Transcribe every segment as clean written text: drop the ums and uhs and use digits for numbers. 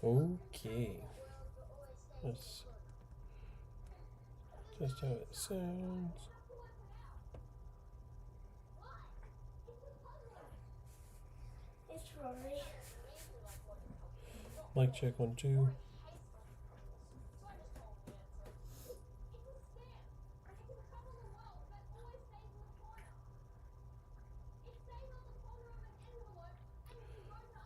Okay. That's just how it sounds. It's Rory. Mic check 1 2.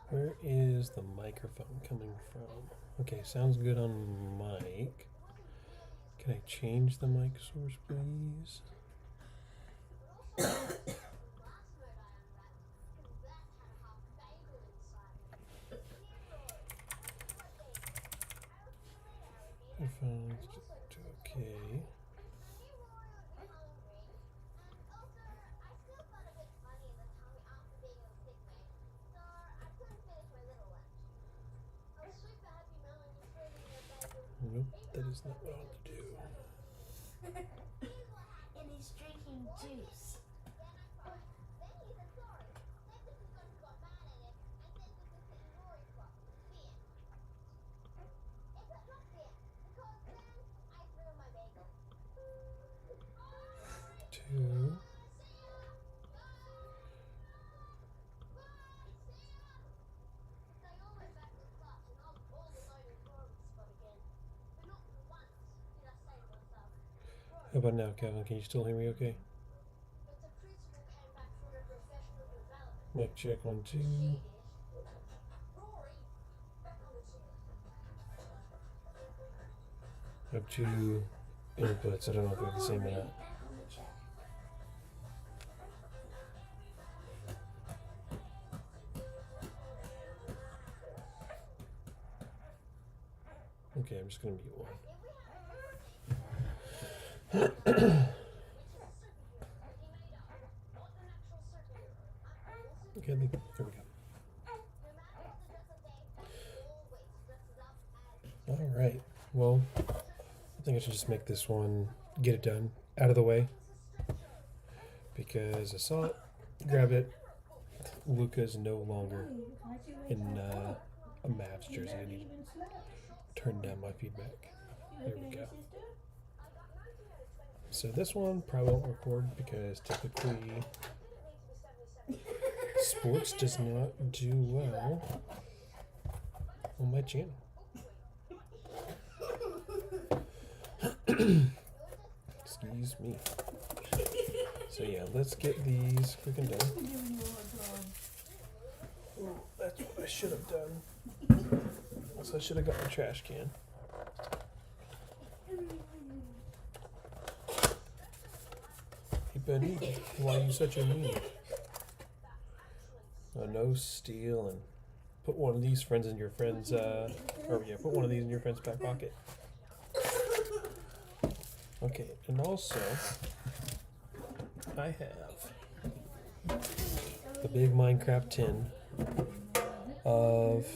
Where is the microphone coming from? Okay, sounds good on mic. Can I change the mic source, please? Headphones to okay. Nope, that is not what I want to do. And he's drinking juice. 2. How about now, Kevin? Can you still hear me okay? Mic check 1 2. I have 2 inputs. I don't know if they're the same or not. Okay, I'm just gonna mute one. Okay, there we go. All right. Well, I think I should just make this one, get it done, out of the way, because I saw it, grabbed it. Luka's no longer in a Mavs jersey. I need to turn down my feedback. There we go. So this one probably won't record because typically sports does not do well on my channel. Excuse me. So yeah, let's get these quick and done. Oh, that's what I should have done. So I should have got my trash can. Hey buddy, why are you such a mean? No steal and put one of these friends in your friend's put one of these in your friend's back pocket. Okay, and also I have the big Minecraft tin of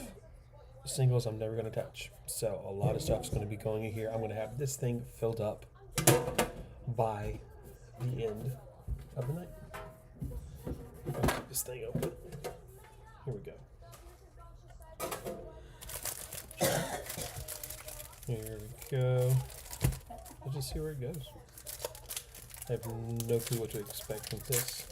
singles I'm never gonna touch. So a lot of stuff's gonna be going in here. I'm gonna have this thing filled up by the end of the night. I'll keep this thing open. Here we go. Here we go. Let's just see where it goes. I have no clue what to expect from this.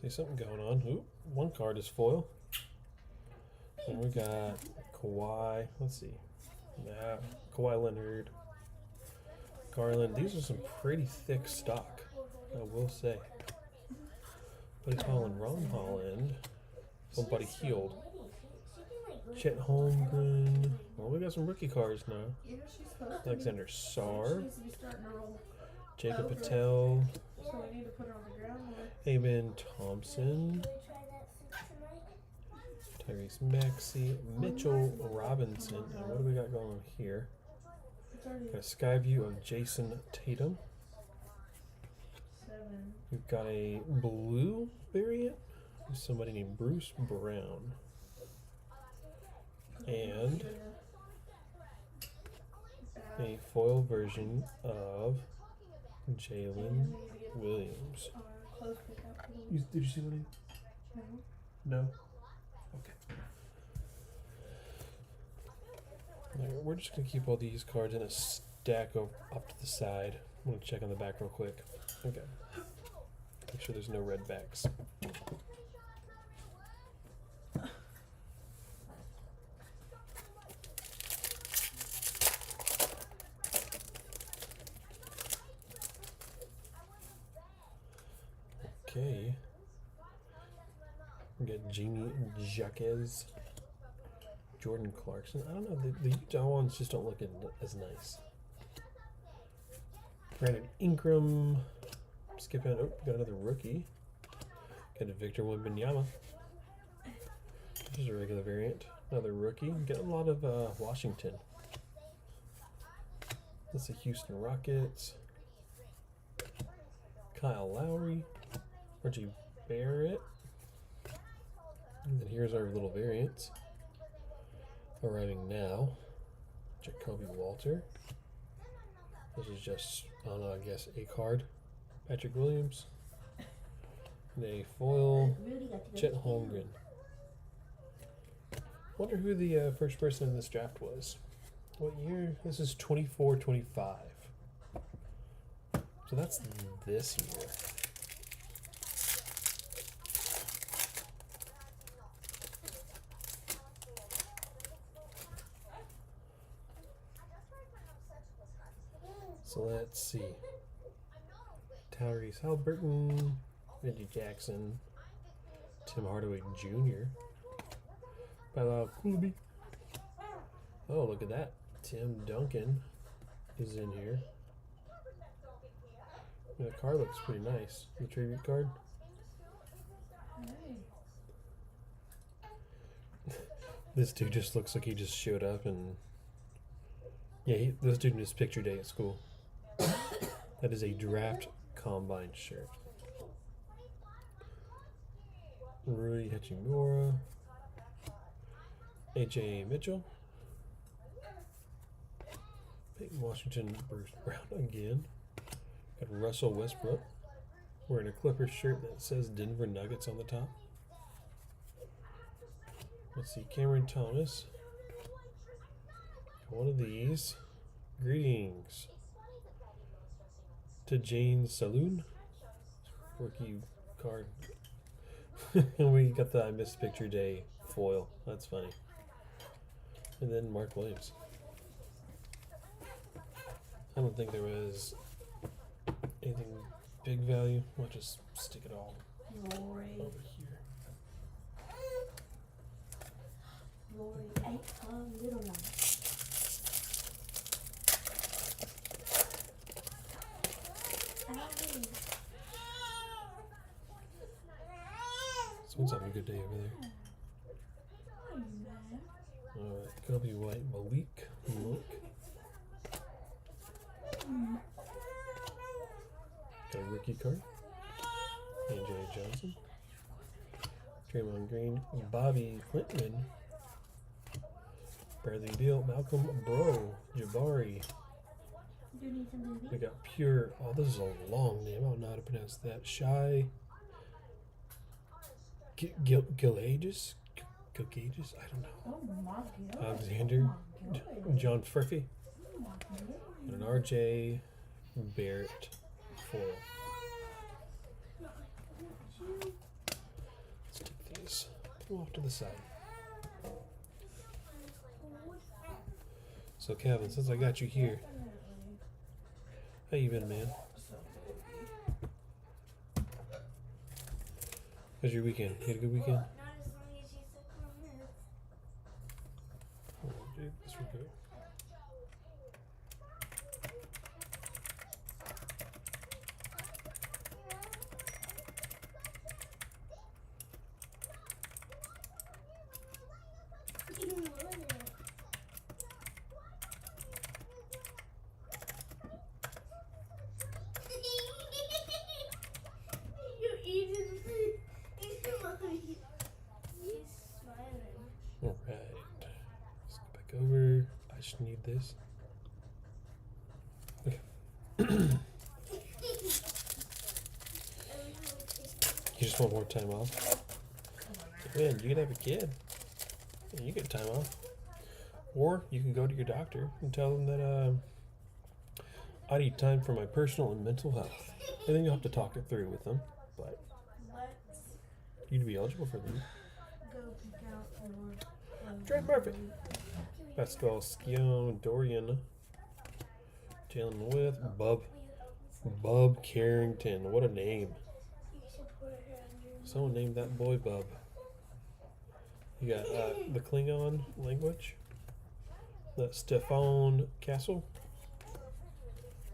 See something going on. Ooh, one card is foil. And we got Kawhi. Let's see. Nah, Kawhi Leonard. Garland. These are some pretty thick stock, I will say. Buddy Holland, Ron Holland. Somebody healed. Chet Holmgren. Well, we got some rookie cards now. Alexander Sarr. Jacob Patel. Amen Thompson. Tyrese Maxey. Mitchell Robinson. And what do we got going on here? Got a sky view of Jason Tatum. We've got a blue variant with somebody named Bruce Brown. And a foil version of Jalen Williams. close pick out for me. Did you see the name? No. No? Okay. Alright, we're just going to keep all these cards in a stack up to the side. I'm going to check on the back real quick. Okay. Make sure there's no red backs. Okay. We got Jamie Jaquez, Jordan Clarkson. I don't know. The Utah ones just don't look as nice. Brandon Ingram. Skip on. Oh, got another rookie. Got a Victor Wembanyama. This is a regular variant. Another rookie. Got a lot of Washington. That's the Houston Rockets. Kyle Lowry. Reggie Barrett. And then here's our little variants. Arriving now. Jacoby Walter. This is just, I don't know, I guess a card. Patrick Williams. And a foil. Chet Holmgren. Wonder who the first person in this draft was. What year? This is 24-25. So that's this year. So let's see. Tyrese Halliburton, Reggie Jackson, Tim Hardaway Jr., Bilal Coulibaly. Oh, look at that. Tim Duncan is in here. The card looks pretty nice. The tribute card. This dude just looks like he just showed up and... Yeah, this dude in his picture day at school. That is a draft combine shirt. Rui Hachimura. A.J. Mitchell. Peyton Washington, Bruce Brown again. Got Russell Westbrook wearing a Clippers shirt that says Denver Nuggets on the top. Let's see, Cameron Thomas. One of these. Greetings to Jane Saloon. Rookie card. And we got the I Missed Picture Day foil. That's funny. And then Mark Williams. I don't think there was anything big value. We'll just stick it all over here. Lori, little one. Someone's having a good day over there. Alright, Kobe White, Malik Monk. Got a rookie card. A.J. Johnson. Draymond Green, Bobby Clinton. Bradley Beal, Malcolm Bro, Jabari. We got Pure. Oh, this is a long name. I don't know how to pronounce that. Shy Gilgages? Gilgages? I don't know. Alexander. John Furphy. And an RJ Barrett foil. Let's take these. Put them off to the side. So Kevin, since I got you here, how you been, man? How's your weekend? You had a good weekend? Not as long as you took my minutes. Oh, dude, this will go. Alright. Let's go back over. I just need this. Okay. You just want more time off. Man, you can have a kid. And you get time off. Or you can go to your doctor and tell them that I need time for my personal and mental health. And then you'll have to talk it through with them. But Let's you'd be eligible for them. go pick out your. Trent Murphy. Pascal Skion, Dorian. Jalen with Bub Carrington. What a name. Someone named that boy Bub. You got the Klingon language. That Stefan Castle.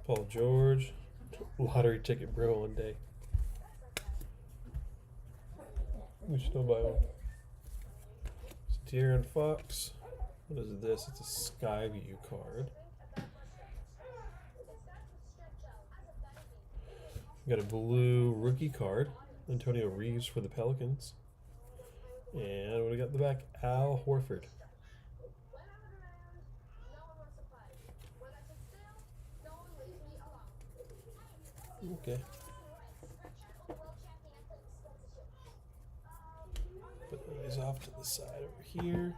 Paul George. Lottery ticket bro one day. We should know by one. De'Aaron Fox. What is this? It's a Skyview card. We got a blue rookie card. Antonio Reeves for the Pelicans. And what do we got in the back? Al Horford. Okay. Put these off to the side over here.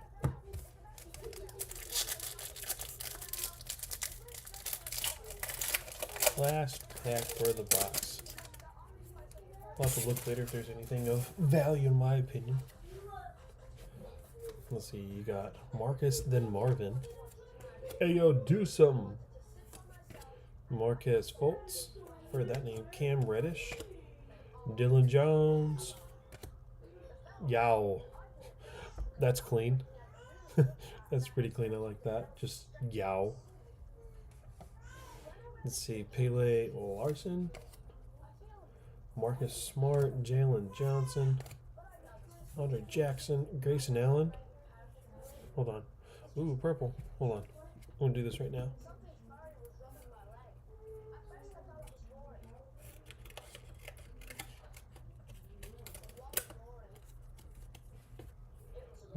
Last pack for the box. I'll have to look later if there's anything of value in my opinion. Let's see, you got Marcus, then Marvin. Hey yo, do something. Marquez Fultz, heard that name. Cam Reddish, Dylan Jones. Yow. That's clean. That's pretty clean, I like that. Just yow. Let's see, Pele Larson. Marcus Smart, Jalen Johnson, Andre Jackson, Grayson Allen. Hold on. Ooh, purple. Hold on. I'm going to do this right now.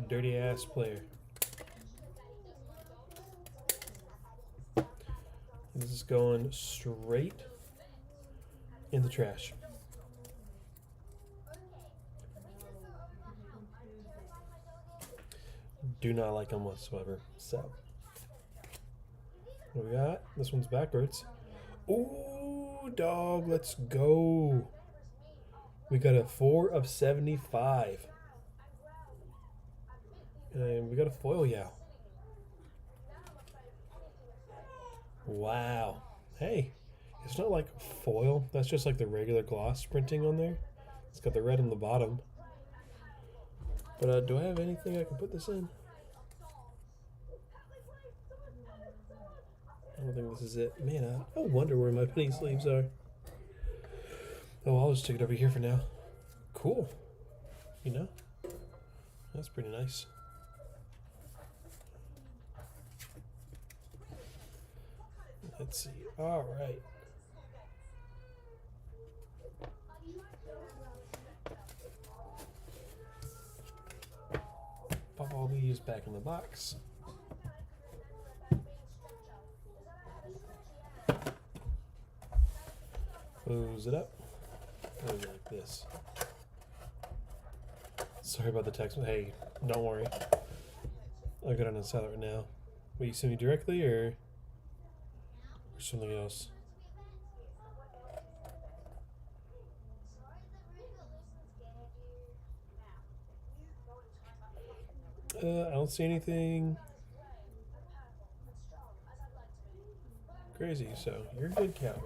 Dirty ass player. This is going straight in the trash. Do not like them whatsoever. So, what we got? This one's backwards. Ooh, dog, let's go. We got a 4 of 75. And we got a foil, yeah. Wow. Hey, it's not like foil. That's just like the regular gloss printing on there. It's got the red on the bottom. But do I have anything I can put this in? I don't think this is it. Man, I wonder where my penny sleeves are. Oh, I'll just take it over here for now. Cool. You know? That's pretty nice. Let's see. All right. Pop all these back in the box. Close it up. Close it like this. Sorry about the text. Hey, don't worry. I'll go down and sell it right now. Will you send me directly or something else? I don't see anything crazy, so you're good, Calvin.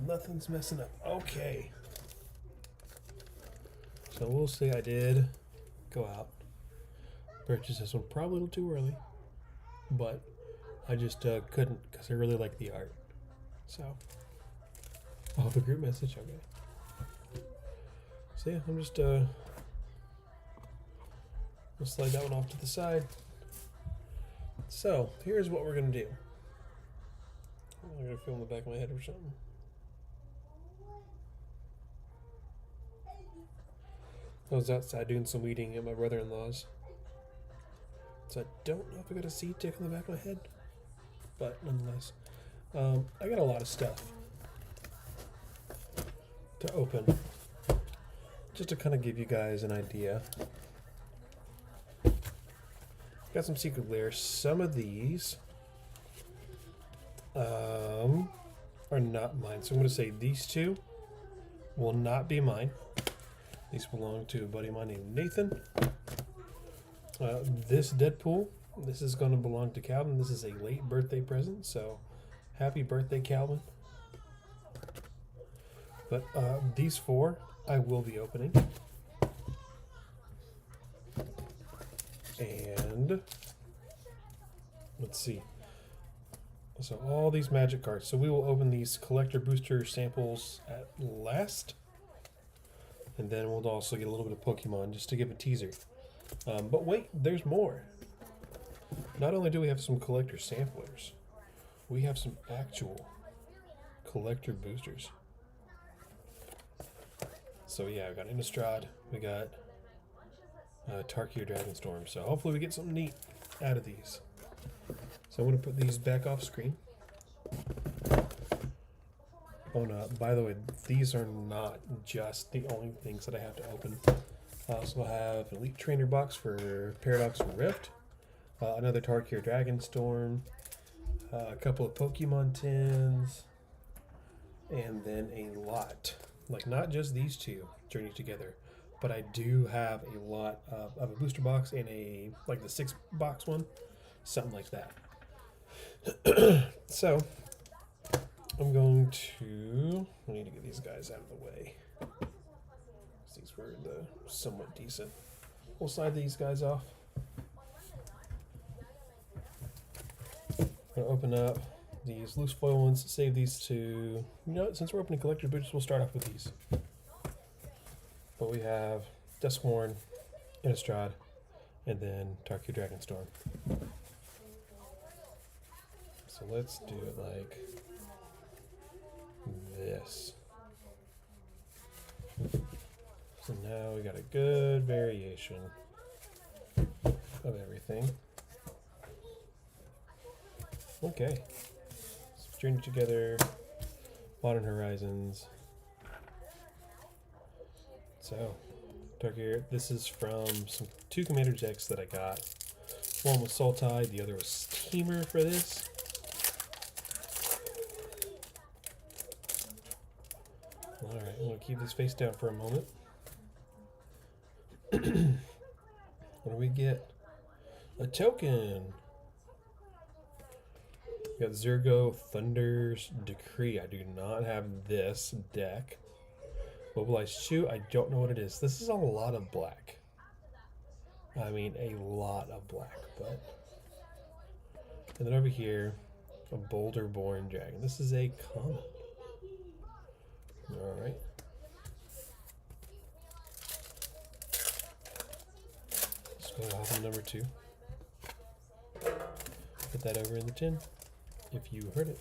Nothing's messing up. Okay. So we'll say I did go out, purchase this one probably a little too early, but I just couldn't because I really like the art. So, oh, the group message, okay. So yeah, I'm just we'll slide that one off to the side. So here's what we're gonna do. I'm gonna feel in the back of my head or something. I was outside doing some weeding at my brother-in-law's. So I don't know if I got a seed tick on the back of my head. But nonetheless, I got a lot of stuff. to open, just to kind of give you guys an idea. Got some secret layers. Some of these are not mine. So I'm going to say these two will not be mine. These belong to a buddy of mine named Nathan. This Deadpool, this is going to belong to Calvin. This is a late birthday present, so happy birthday, Calvin. But these four I will be opening. And let's see. So all these magic cards. So we will open these collector booster samples at last. And then we'll also get a little bit of Pokemon just to give a teaser. But wait, there's more. Not only do we have some collector samplers, we have some actual collector boosters. So yeah, we got Innistrad, we got Tarkir Dragonstorm. So hopefully we get something neat out of these. So I'm going to put these back off screen. Oh no, by the way, these are not just the only things that I have to open. I also have an Elite Trainer box for Paradox Rift, another Tarkir Dragonstorm, a couple of Pokemon tins, and then a lot. Like, not just these two journey together, but I do have a lot of a booster box and a, like the 6-box one, something like that. So, I'm going to, I need to get these guys out of the way. These were somewhat decent. We'll slide these guys off. I'm going to open up these loose foil ones, save these to, you know what, since we're opening collector boosters, we'll start off with these. But we have Duskmourn, Innistrad, and then Tarkir Dragonstorm. So let's do it like this. So now we got a good variation of everything. Okay. So journey together, Modern Horizons. So, Tarkir, this is from two commander decks that I got. One was Sultai, the other was Teamer for this. Alright, I'm going to keep this face down for a moment. What do we get? A token! We got Zergo Thunder's Decree. I do not have this deck. Mobilized Shoe, I don't know what it is. This is a lot of black. I mean, a lot of black, but... And then over here, a Boulderborn Dragon. This is a common. Alright. Let's go to album number 2. Put that over in the tin, if you heard it.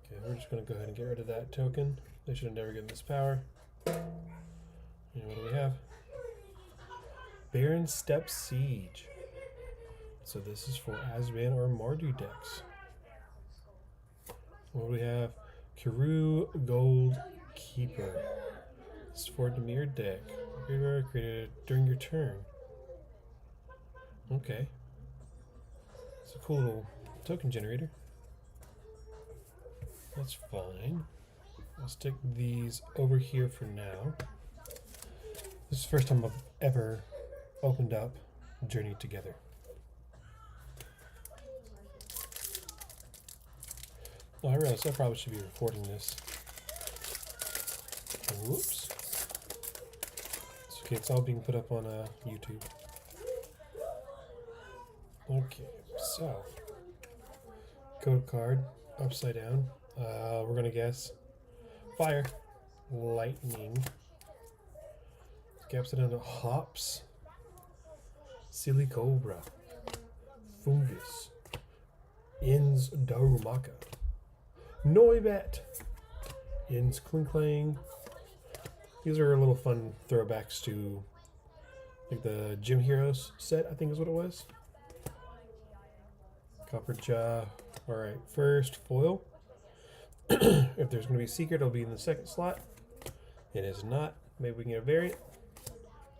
Okay, we're just going to go ahead and get rid of that token. They should have never given this power. And what do we have? Baron Step Siege. So this is for Asban or Mardu decks. What do we have? Kiru Gold Keeper. This is for a Dimir deck. Created during your turn. Okay. It's a cool little token generator. That's fine. I'll stick these over here for now. This is the first time I've ever opened up Journey Together. Oh, I realized I probably should be recording this. Whoops. It's okay, it's all being put up on YouTube. Okay, so code card upside down. We're gonna guess fire, lightning, gaps it into hops, silly cobra, fungus, ins darumaka, Noibat, ins klinklang. These are little fun throwbacks to like the Gym Heroes set, I think is what it was. Copper Jaw. Alright, first foil. If there's going to be a secret, it'll be in the second slot. It is not. Maybe we can get a variant.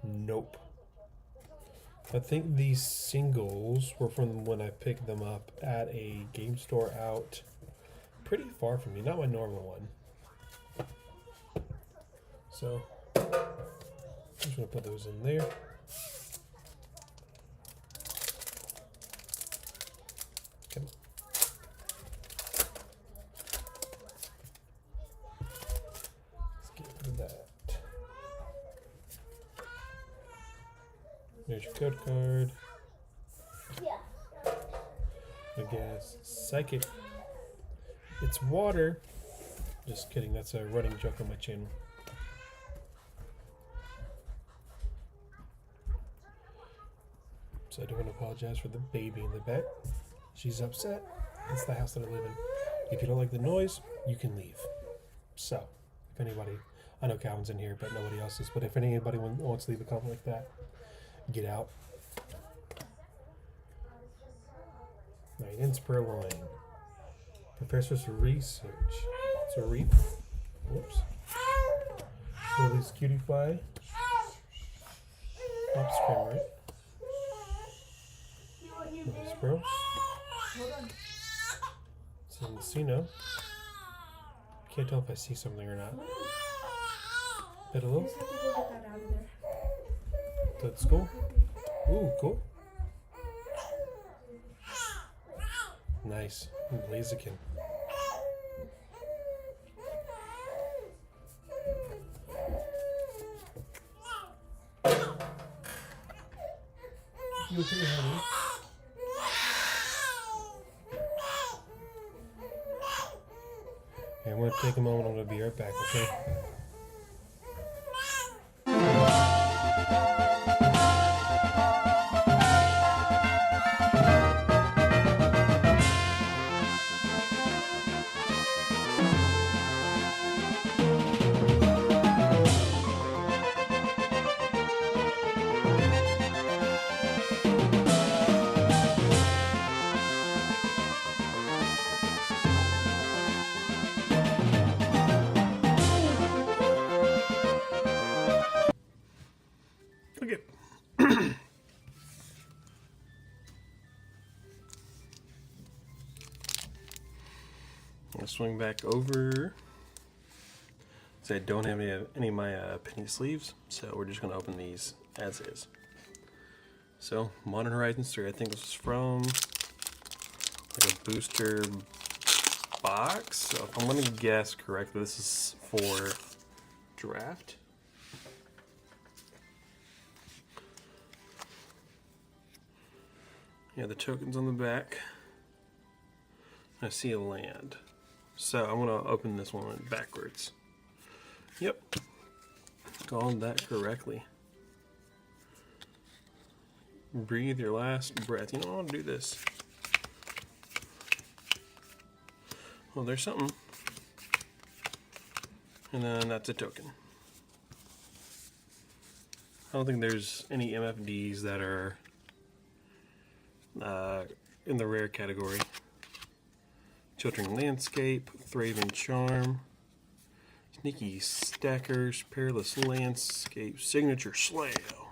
Nope. I think these singles were from when I picked them up at a game store out pretty far from me. Not my normal one. So, I'm just going to put those in there. Come on. Let's get rid of that. There's your code card. I guess psychic. It's water. Just kidding. That's a running joke on my channel. So I do want to apologize for the baby in the back. She's upset. It's the house that I live in. If you don't like the noise, you can leave. So, if anybody, I know Calvin's in here, but nobody else is. But if anybody wants to leave a comment like that, get out. 9 Inspiro Line. Professor's Research. It's a reef. Whoops. Lily's Cutie Pie. Pops Cream, right? Inspiro. Hold on. Cincino. Can't tell if I see something or not. Petalil. Just have to go get that out of there. That's cool. Ooh, cool. Nice. Blaziken. You okay, honey? Okay, I'm going to take a moment. I'm going to be right back, okay? Okay. I'll swing back over. So I don't have any of my penny sleeves, so we're just going to open these as is. So, Modern Horizons 3, I think this is from like a booster box. So if I'm going to guess correctly, this is for draft. Yeah, the tokens on the back. I see a land. So I'm going to open this one backwards. Yep. Called that correctly. Breathe your last breath. You know, I'll do this. Well, there's something. And then that's a token. I don't think there's any MFDs that are in the rare category. Chiltering Landscape, Thraven Charm, Sneaky Stackers, Perilous Landscape, Signature Slayo,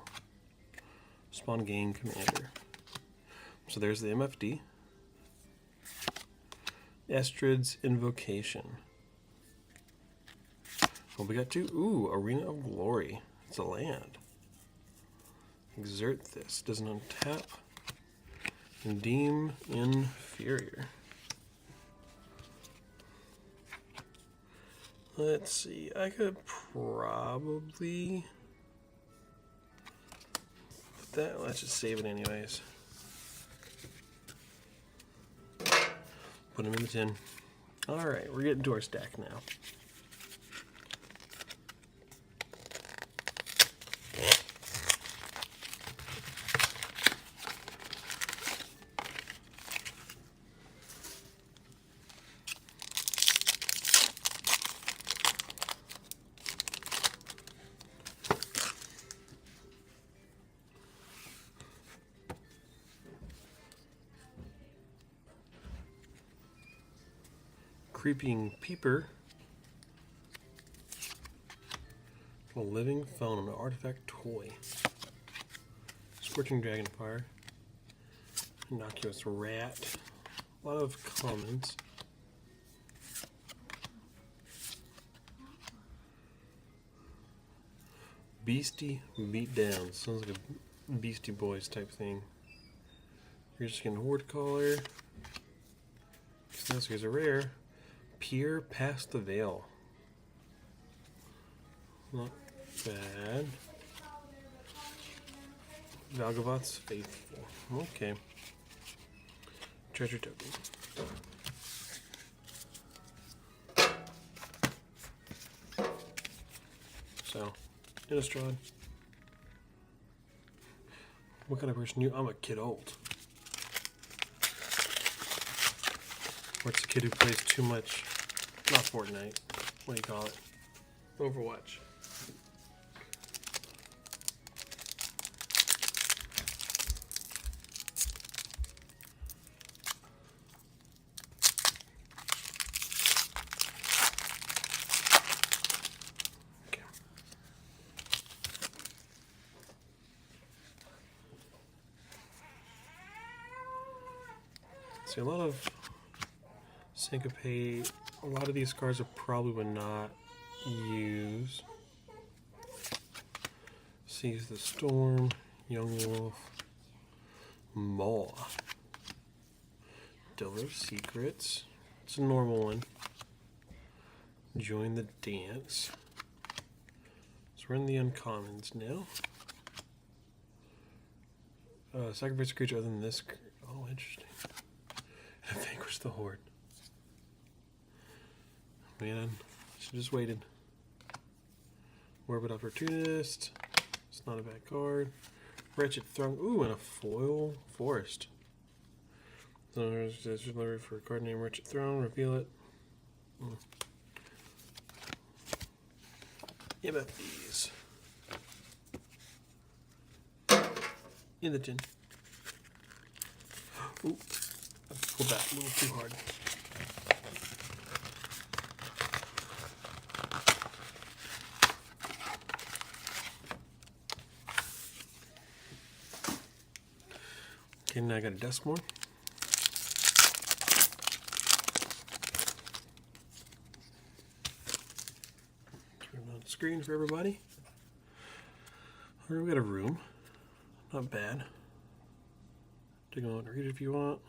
Spawn Game Commander. So there's the MFD. Estrid's Invocation. Well, we got two. Ooh, Arena of Glory. It's a land. Exert this. Doesn't untap. And deem inferior. Let's see. I could probably put that. Let's just save it anyways. Put them in the tin. Alright, we're getting to our stack now. Creeping Peeper. A living found an artifact toy. Scorching Dragonfire. Innocuous Rat. A lot of commons. Beastie Beatdown. Sounds like a Beastie Boys type thing. Here's just getting Horde Caller. So here's a rare. Peer Past the Veil. Not bad. Valgavoth's Faithful. Okay. Treasure token. So, Innistrad. What kind of person are you? I'm a kid old. Or it's a kid who plays too much, not Fortnite, what do you call it? Overwatch. Okay. See, a lot of Syncopate. A lot of these cards I probably would not use. Seize the Storm, Young Wolf, Maw, Delver of Secrets. It's a normal one. Join the Dance. So we're in the uncommons now. Sacrifice a creature other than this. Oh, interesting. And vanquish the Horde. Man, should just waited. Morbid Opportunist. It's not a bad card. Wretched Throng. Ooh, and a foil forest. So there's delivery for a card named Wretched Throne. Reveal it. Yeah, about these. In the tin. Ooh, I pulled that a little too hard. Okay, now I got a Duskmourn. Turn on the screen for everybody. Alright, we got a room. Not bad. Take a moment to read it if you want.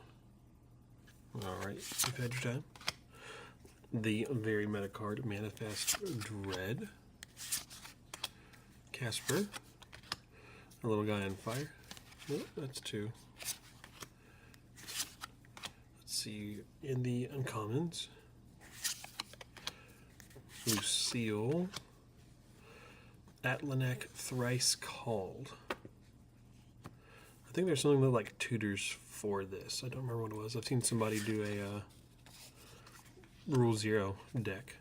Alright, you've had your time. The very meta card, Manifest Dread. Casper. A little guy on fire. Oh, that's two. Let's see, in the uncommons. Lucille. Atlanec Thrice Called. I think there's something like tutors for this. I don't remember what it was. I've seen somebody do a Rule 0 deck.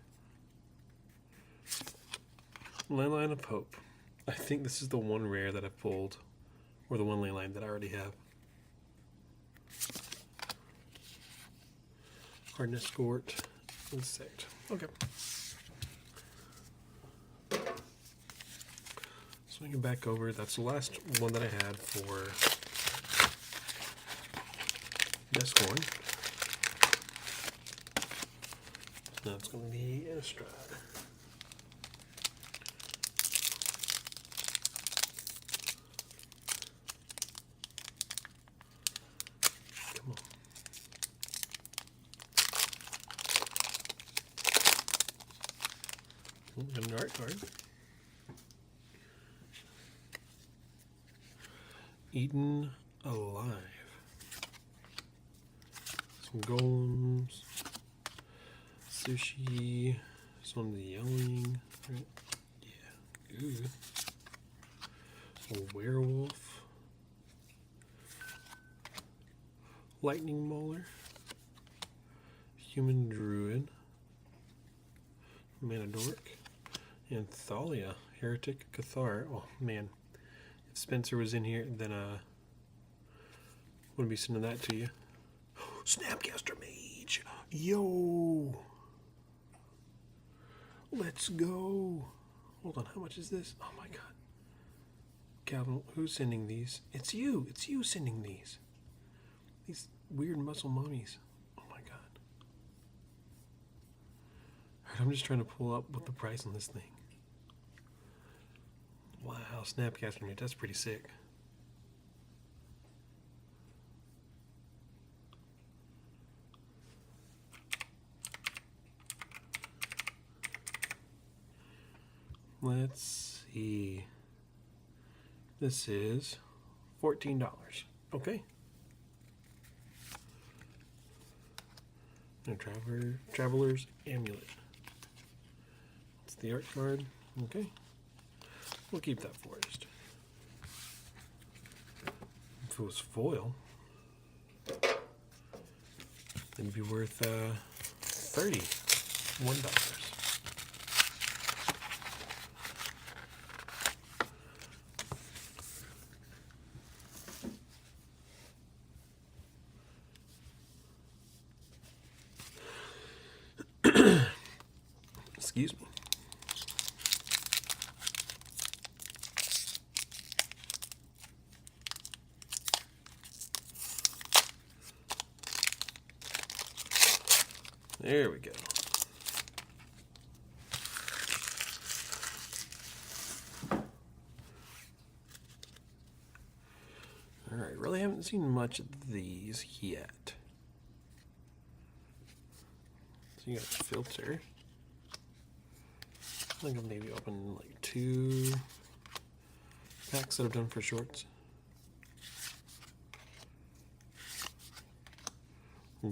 Landline of Hope. I think this is the one rare that I pulled, or the one landline that I already have. Hardened Escort. Insect. Okay. Swinging back over. That's the last one that I had for Duskmourn. Now it's going to be Innistrad. Come on. Got an art card. Eaten Alive. Some golems. Sushi. Some of the yelling. Right? Yeah. Ooh. A werewolf. Lightning Mauler. Human Druid. Manadork. And Thalia. Heretic Cathar. Oh man. If Spencer was in here, then wouldn't be sending that to you. Snapcaster Mage. Yo. Let's go. Hold on, how much is this? Oh my god. Calvin, who's sending these? It's you. It's you sending these. These weird muscle mummies. Oh my god. Alright, I'm just trying to pull up what the price on this thing. Wow, Snapcaster Nerd, that's pretty sick. Let's see. This is $14. Okay. And Traveler's Amulet. It's the art card. Okay. We'll keep that forest. If it was foil, it'd be worth $31. Excuse me. There we go. Alright, really haven't seen much of these yet. So you got a filter. I think I've maybe opened like 2 packs that I've done for shorts.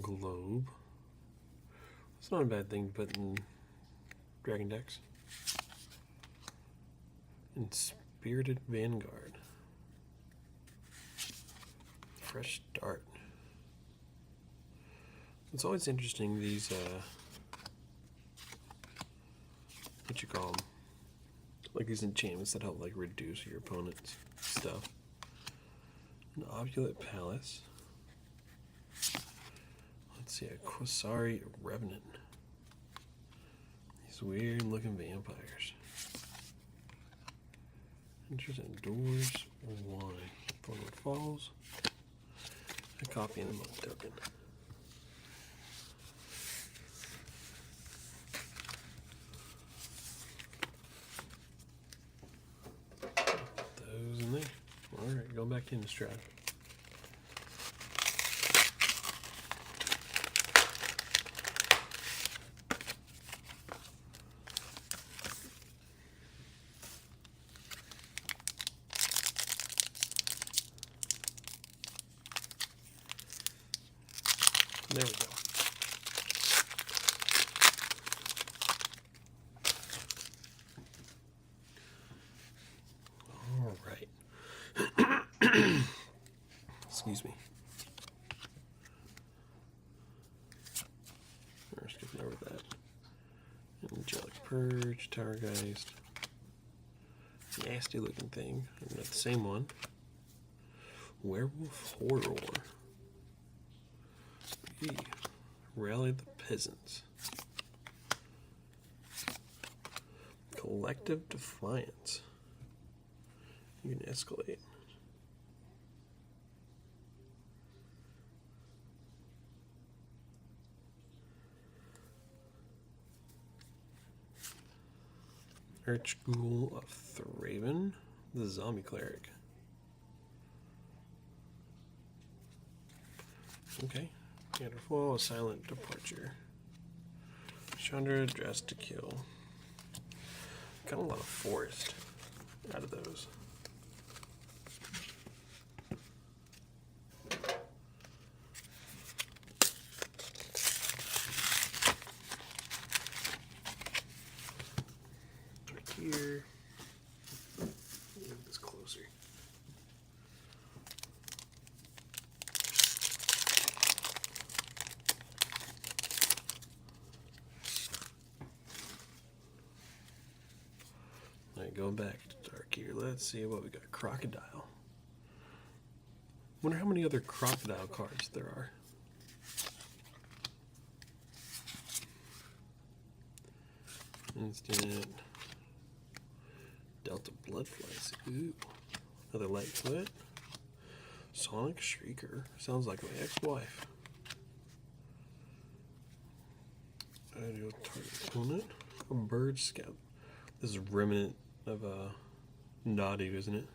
Globe. It's not a bad thing to put in Dragon decks. And Spirited Vanguard. Fresh Start. It's always interesting, these, what you call them? Like these enchantments that help, like, reduce your opponent's stuff. An Opulent Palace. Let's see, a Quasari Revenant. These weird looking vampires. Interesting. Doors, Wine. Thornwood Falls. A copy and a monk token. Those in there. Alright, go back in the strap. There we go. All right. Excuse me. We're skipping over that. Angelic Purge, Towergeist. Nasty looking thing. I've got the same one. Werewolf Horror. Rally the Peasants. Collective Defiance. You can escalate. Archghoul of Thraven, the Zombie Cleric. Okay. Canterfoil, a Silent Departure. Chandra, Dressed to Kill. Got a lot of forest out of those. Right here. Move this closer. Going back to dark here, let's see what we got. Crocodile. Wonder how many other crocodile cards there are. Instant. Delta Bloodflies. Ooh. Another Lightfoot. Sonic Shrieker. Sounds like my ex-wife. Ideal target opponent. A Bird Scout. This is remnant of a Nadu, isn't it?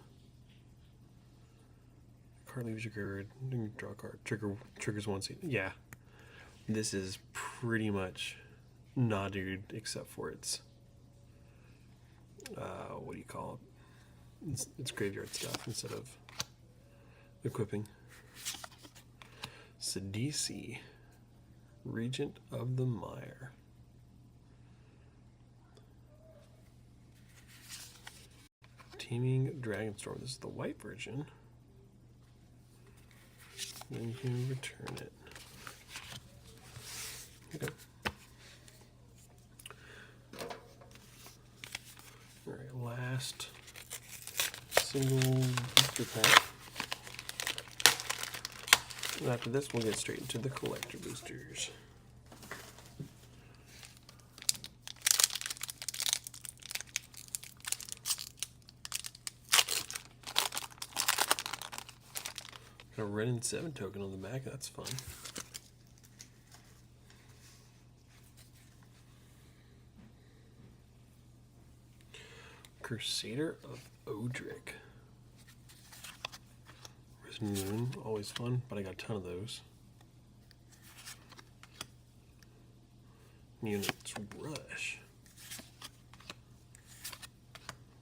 Card leaves your grid. Draw a card. Triggers one scene. Yeah. This is pretty much Nadu except for its what do you call it? It's graveyard stuff instead of equipping. Sidisi, Regent of the Mire. Teeming Dragonstorm. This is the white version. Then you return it. Okay. Alright, last single booster pack. And after this, we'll get straight into the collector boosters. Got a Ren and 7 token on the back, that's fun. Crusader of Odric. Risen Moon, always fun, but I got a ton of those. Units Rush.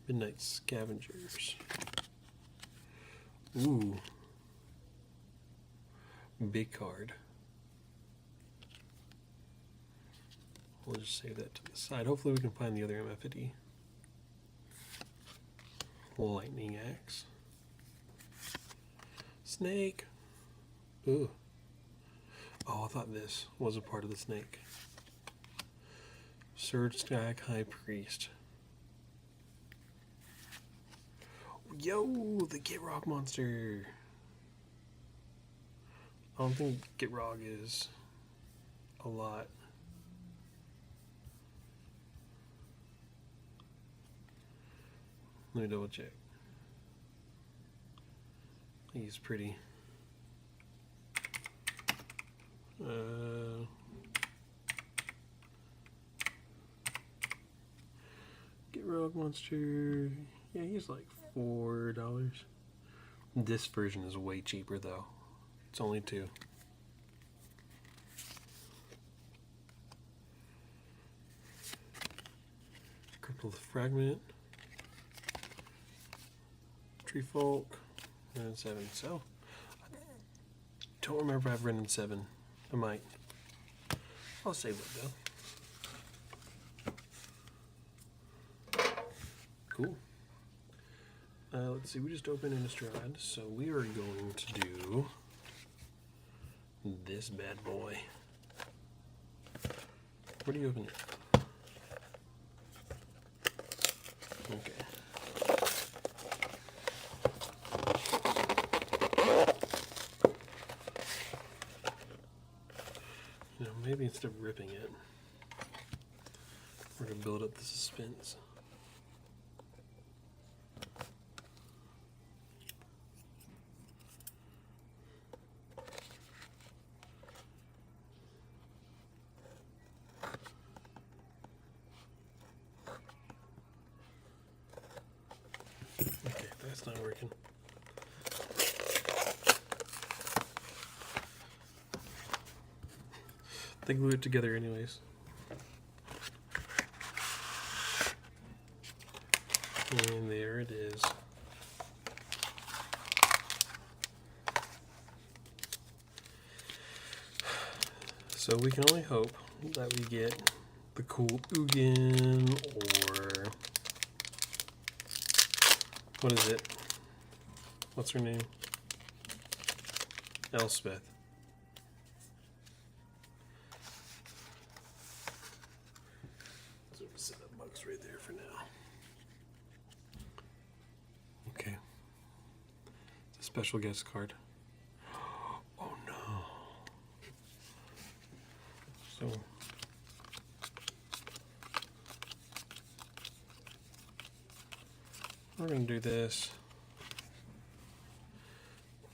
Midnight Scavengers. Ooh. Big card. We'll just save that to the side. Hopefully we can find the other MFD. Lightning Axe. Snake. Ooh. Oh, I thought this was a part of the snake. Surge Stack High Priest. Yo, the Gitrog monster. I don't think Gitrog is a lot. Let me double check. He's pretty. Gitrog monster. Yeah, he's like $4. This version is way cheaper though. It's only $2. Crippled Fragment. Tree Folk. Ren and 7. So, I don't remember if I have Ren and 7. I might. I'll save it though. Cool. Let's see, we just opened Innistrad, so we are going to do this bad boy. Where do you open it? Okay. You know, maybe instead of ripping it, we're going to build up the suspense. Okay, that's not working. They glue it together anyways. And there it is. So we can only hope that we get the cool Ugin or what is it? What's her name? Elspeth. So we'll set up bugs right there for now. Okay. It's a special guest card. Oh no. So we're going to do this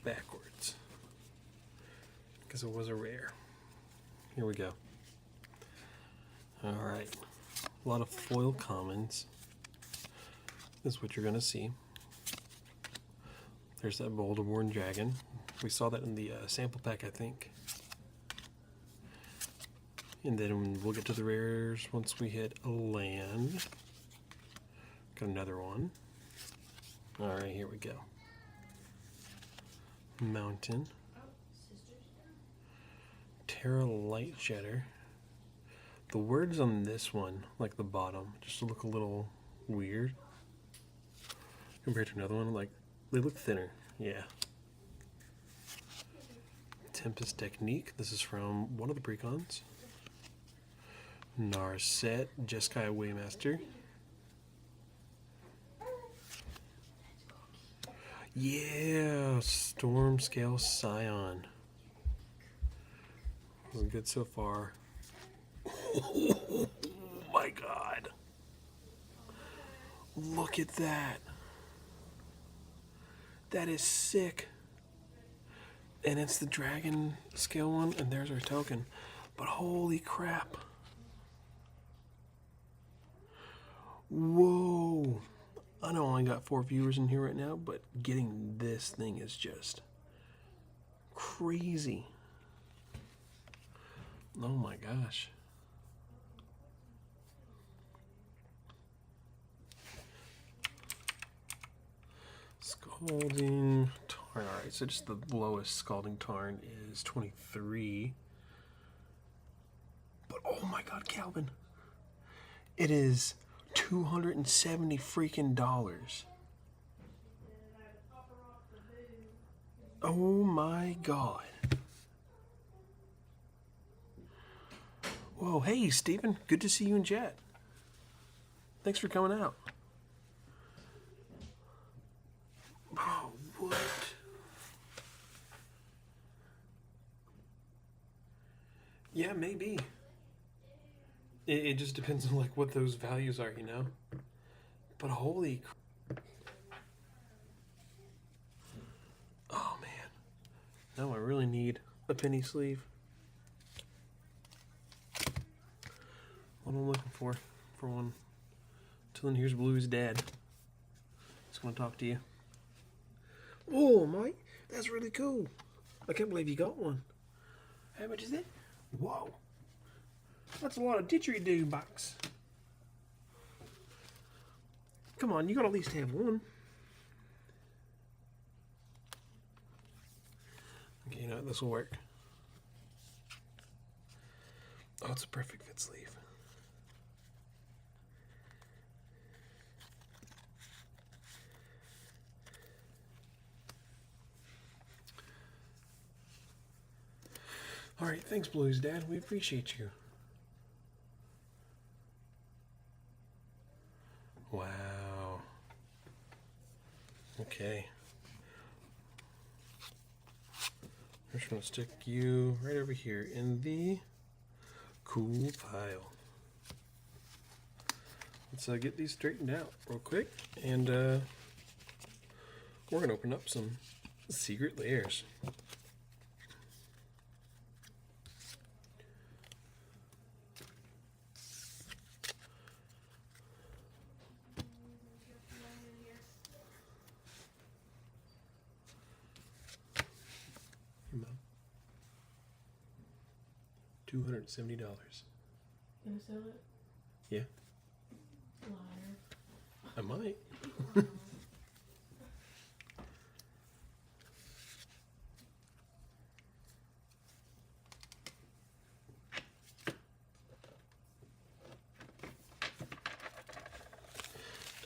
backwards because it was a rare. Here we go. Alright, a lot of foil commons is what you're going to see. There's that Boulderborn Dragon. We saw that in the sample pack, I think. And then we'll get to the rares once we hit a land. Got another one. Alright, here we go. Mountain. Terra Light Jetter. The words on this one, like the bottom, just look a little weird compared to another one. Like, they look thinner. Yeah. Tempest Technique. This is from one of the precons. Narset, Jeskai Waymaster. Yeah, Storm Scale Scion. We're good so far. Oh my god. Look at that. That is sick. And it's the dragon scale one, and there's our token. But holy crap. Whoa. I know I only got 4 viewers in here right now, but getting this thing is just crazy. Oh my gosh. Scalding Tarn. Alright, so just the lowest Scalding Tarn is 23. But oh my god, Calvin. It is $270 freaking dollars. Oh my god. Whoa, hey Steven, good to see you in chat. Thanks for coming out. Oh, what? Yeah, maybe. It just depends on like what those values are, you know? But holy oh man. Now I really need a penny sleeve. What I'm looking for one. Till then, here's Blue's dad. Just want to talk to you. Oh, Mike, that's really cool. I can't believe you got one. How much is it? Whoa. That's a lot of didgeridoo bucks. Come on, you gotta at least have one. Okay, you know what? This will work. Oh, it's a perfect fit sleeve. Alright, thanks Blues Dad. We appreciate you. Wow. Okay. I'm just going to stick you right over here in the cool pile. Let's get these straightened out real quick. And we're going to open up some secret layers. $270. Gonna sell it? Yeah. Liar. I might.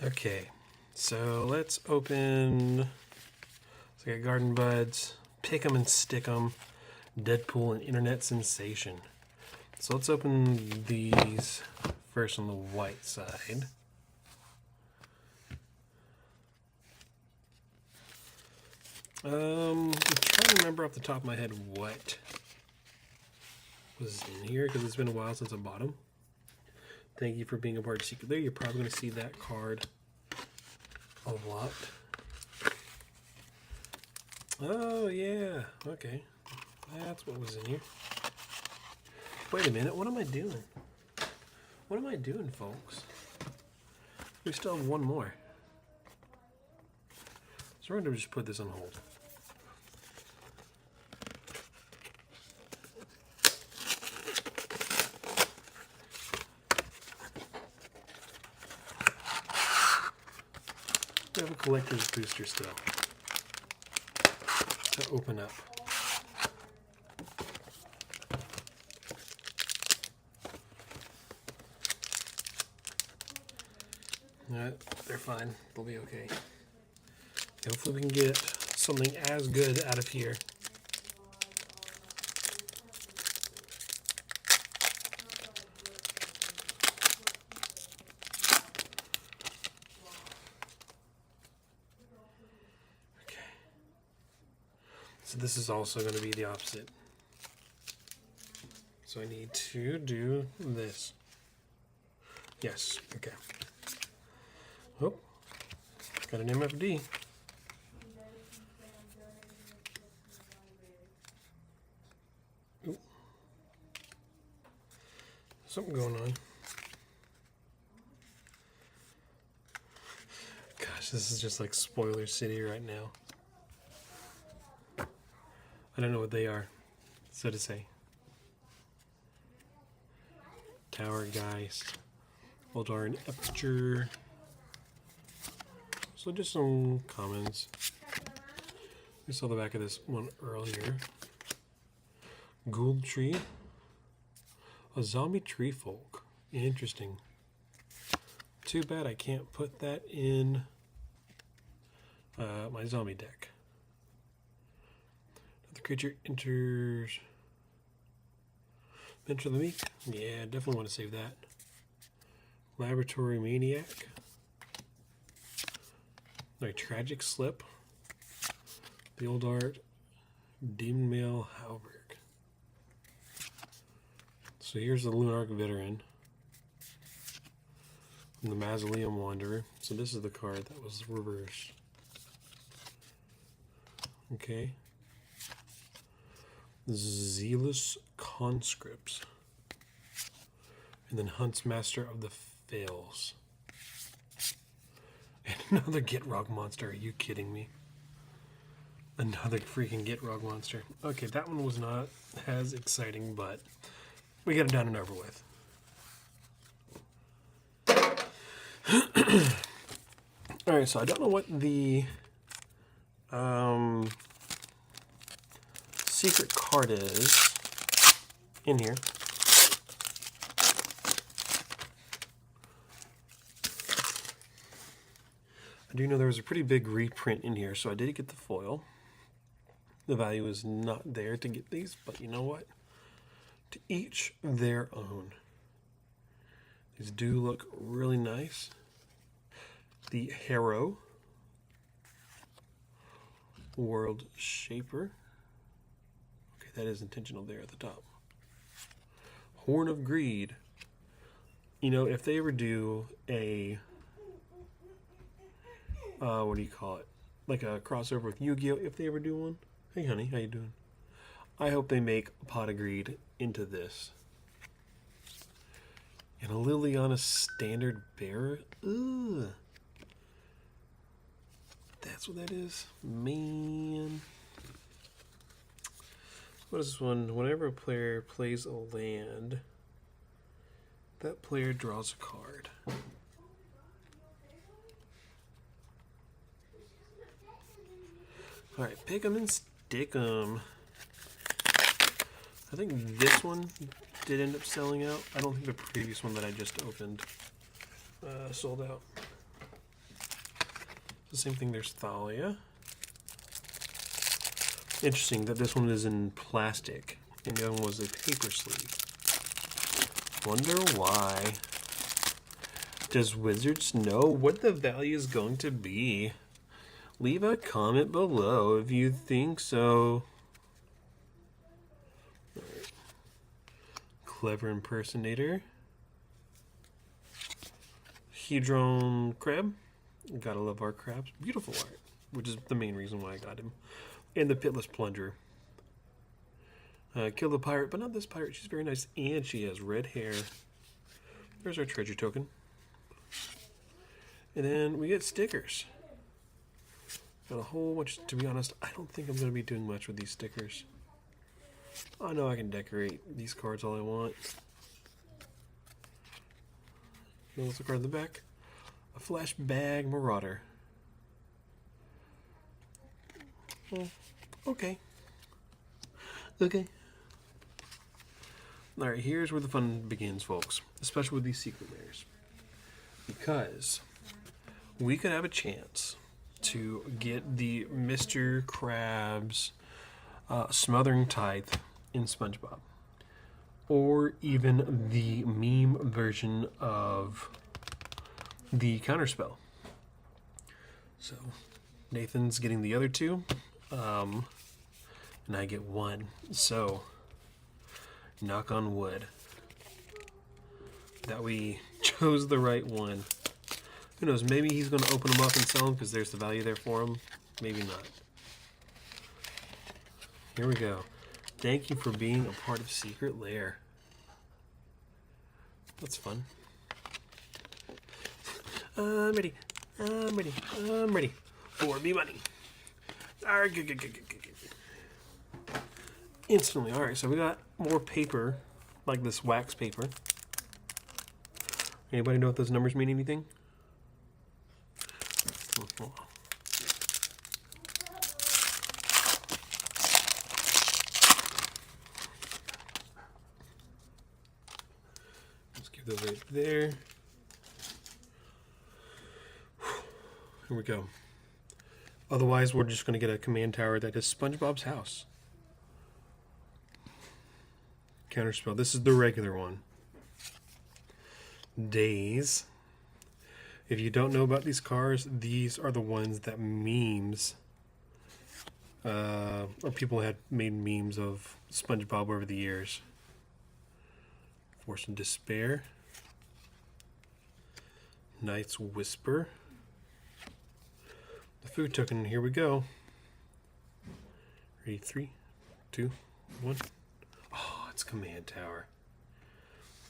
Okay, so let's open. So I got Garden Buds, Pick 'em and Stick 'em, Deadpool, and Internet Sensation. So let's open these first on the white side. I'm trying to remember off the top of my head what was in here because it's been a while since I bought them. Thank you for being a part of Secret Lair. You're probably going to see that card Unlocked. Oh, yeah. Okay. That's what was in here. Wait a minute. What am I doing? What am I doing, folks? We still have one more. So we're going to just put this on hold. We have a collector's booster still to open up. Alright, they're fine. They'll be okay. Hopefully we can get something as good out of here. Okay. So this is also going to be the opposite. So I need to do this. Yes, okay. Oh, got an MFD. Ooh. Something going on. Gosh, this is just like Spoiler City right now. I don't know what they are, so to say. Tower Geist, Eldar Aperture. So just some commons. We saw the back of this one earlier. Gould Tree. A zombie tree folk. Interesting. Too bad I can't put that in my zombie deck. The creature enters. Venture the Meek. Yeah, definitely want to save that. Laboratory Maniac. A Tragic Slip. The Old Art. Demon Male Halberg. So here's the Lunarch Veteran. And the Mausoleum Wanderer. So this is the card that was reversed. Okay. Zealous Conscripts. And then Huntsmaster of the Fails. And another Gitrog monster. Are you kidding me? Another freaking Gitrog monster. Okay, that one was not as exciting, but we got it done and over with. Alright, so I don't know what the secret card is in here. I do know there was a pretty big reprint in here, so I did get the foil. The value is not there to get these, but you know what? To each their own. These do look really nice. The Harrow. World Shaper. Okay, that is intentional there at the top. Horn of Greed. You know, if they ever do a what do you call it? Like a crossover with Yu-Gi-Oh! If they ever do one. Hey honey, how you doing? I hope they make Pot of Greed into this. And a Liliana Standard Bearer? Ugh. That's what that is? Man. What is this one? Whenever a player plays a land, that player draws a card. Alright, pick 'em and stick 'em. I think this one did end up selling out. I don't think the previous one that I just opened sold out. The same thing, there's Thalia. Interesting that this one is in plastic and the other one was a paper sleeve. Wonder why. Does Wizards know what the value is going to be? Leave a comment below if you think so. Right. Clever Impersonator. Hedron Crab. Gotta love our crabs. Beautiful art, which is the main reason why I got him. And the Pitless Plunger. Kill the pirate, but not this pirate. She's very nice, and she has red hair. There's our treasure token. And then we get stickers. Got a whole bunch. To be honest, I don't think I'm going to be doing much with these stickers. I know I can decorate these cards all I want. What's the card in the back? A Flashbag Marauder. Well, okay. Okay. Alright, here's where the fun begins, folks. Especially with these secret layers. Because we could have a chance to get the Mr. Krabs Smothering Tithe in SpongeBob. Or even the meme version of the Counterspell. So, Nathan's getting the other two. And I get one. So, knock on wood that we chose the right one. Who knows, maybe he's going to open them up and sell them because there's the value there for him. Maybe not. Here we go. Thank you for being a part of Secret Lair. That's fun. I'm ready. I'm ready. I'm ready. For me money. Instantly. Alright, so we got more paper, like this wax paper. Anybody know if those numbers mean anything? Let's give those right there. Here we go. Otherwise, we're just going to get a command tower that is SpongeBob's house. Counterspell. This is the regular one. Days. If you don't know about these cards, these are the ones that memes, or people had made memes of SpongeBob over the years. Force and Despair. Night's Whisper. The food token, here we go. Ready, 3, 2, 1. Oh, it's Command Tower.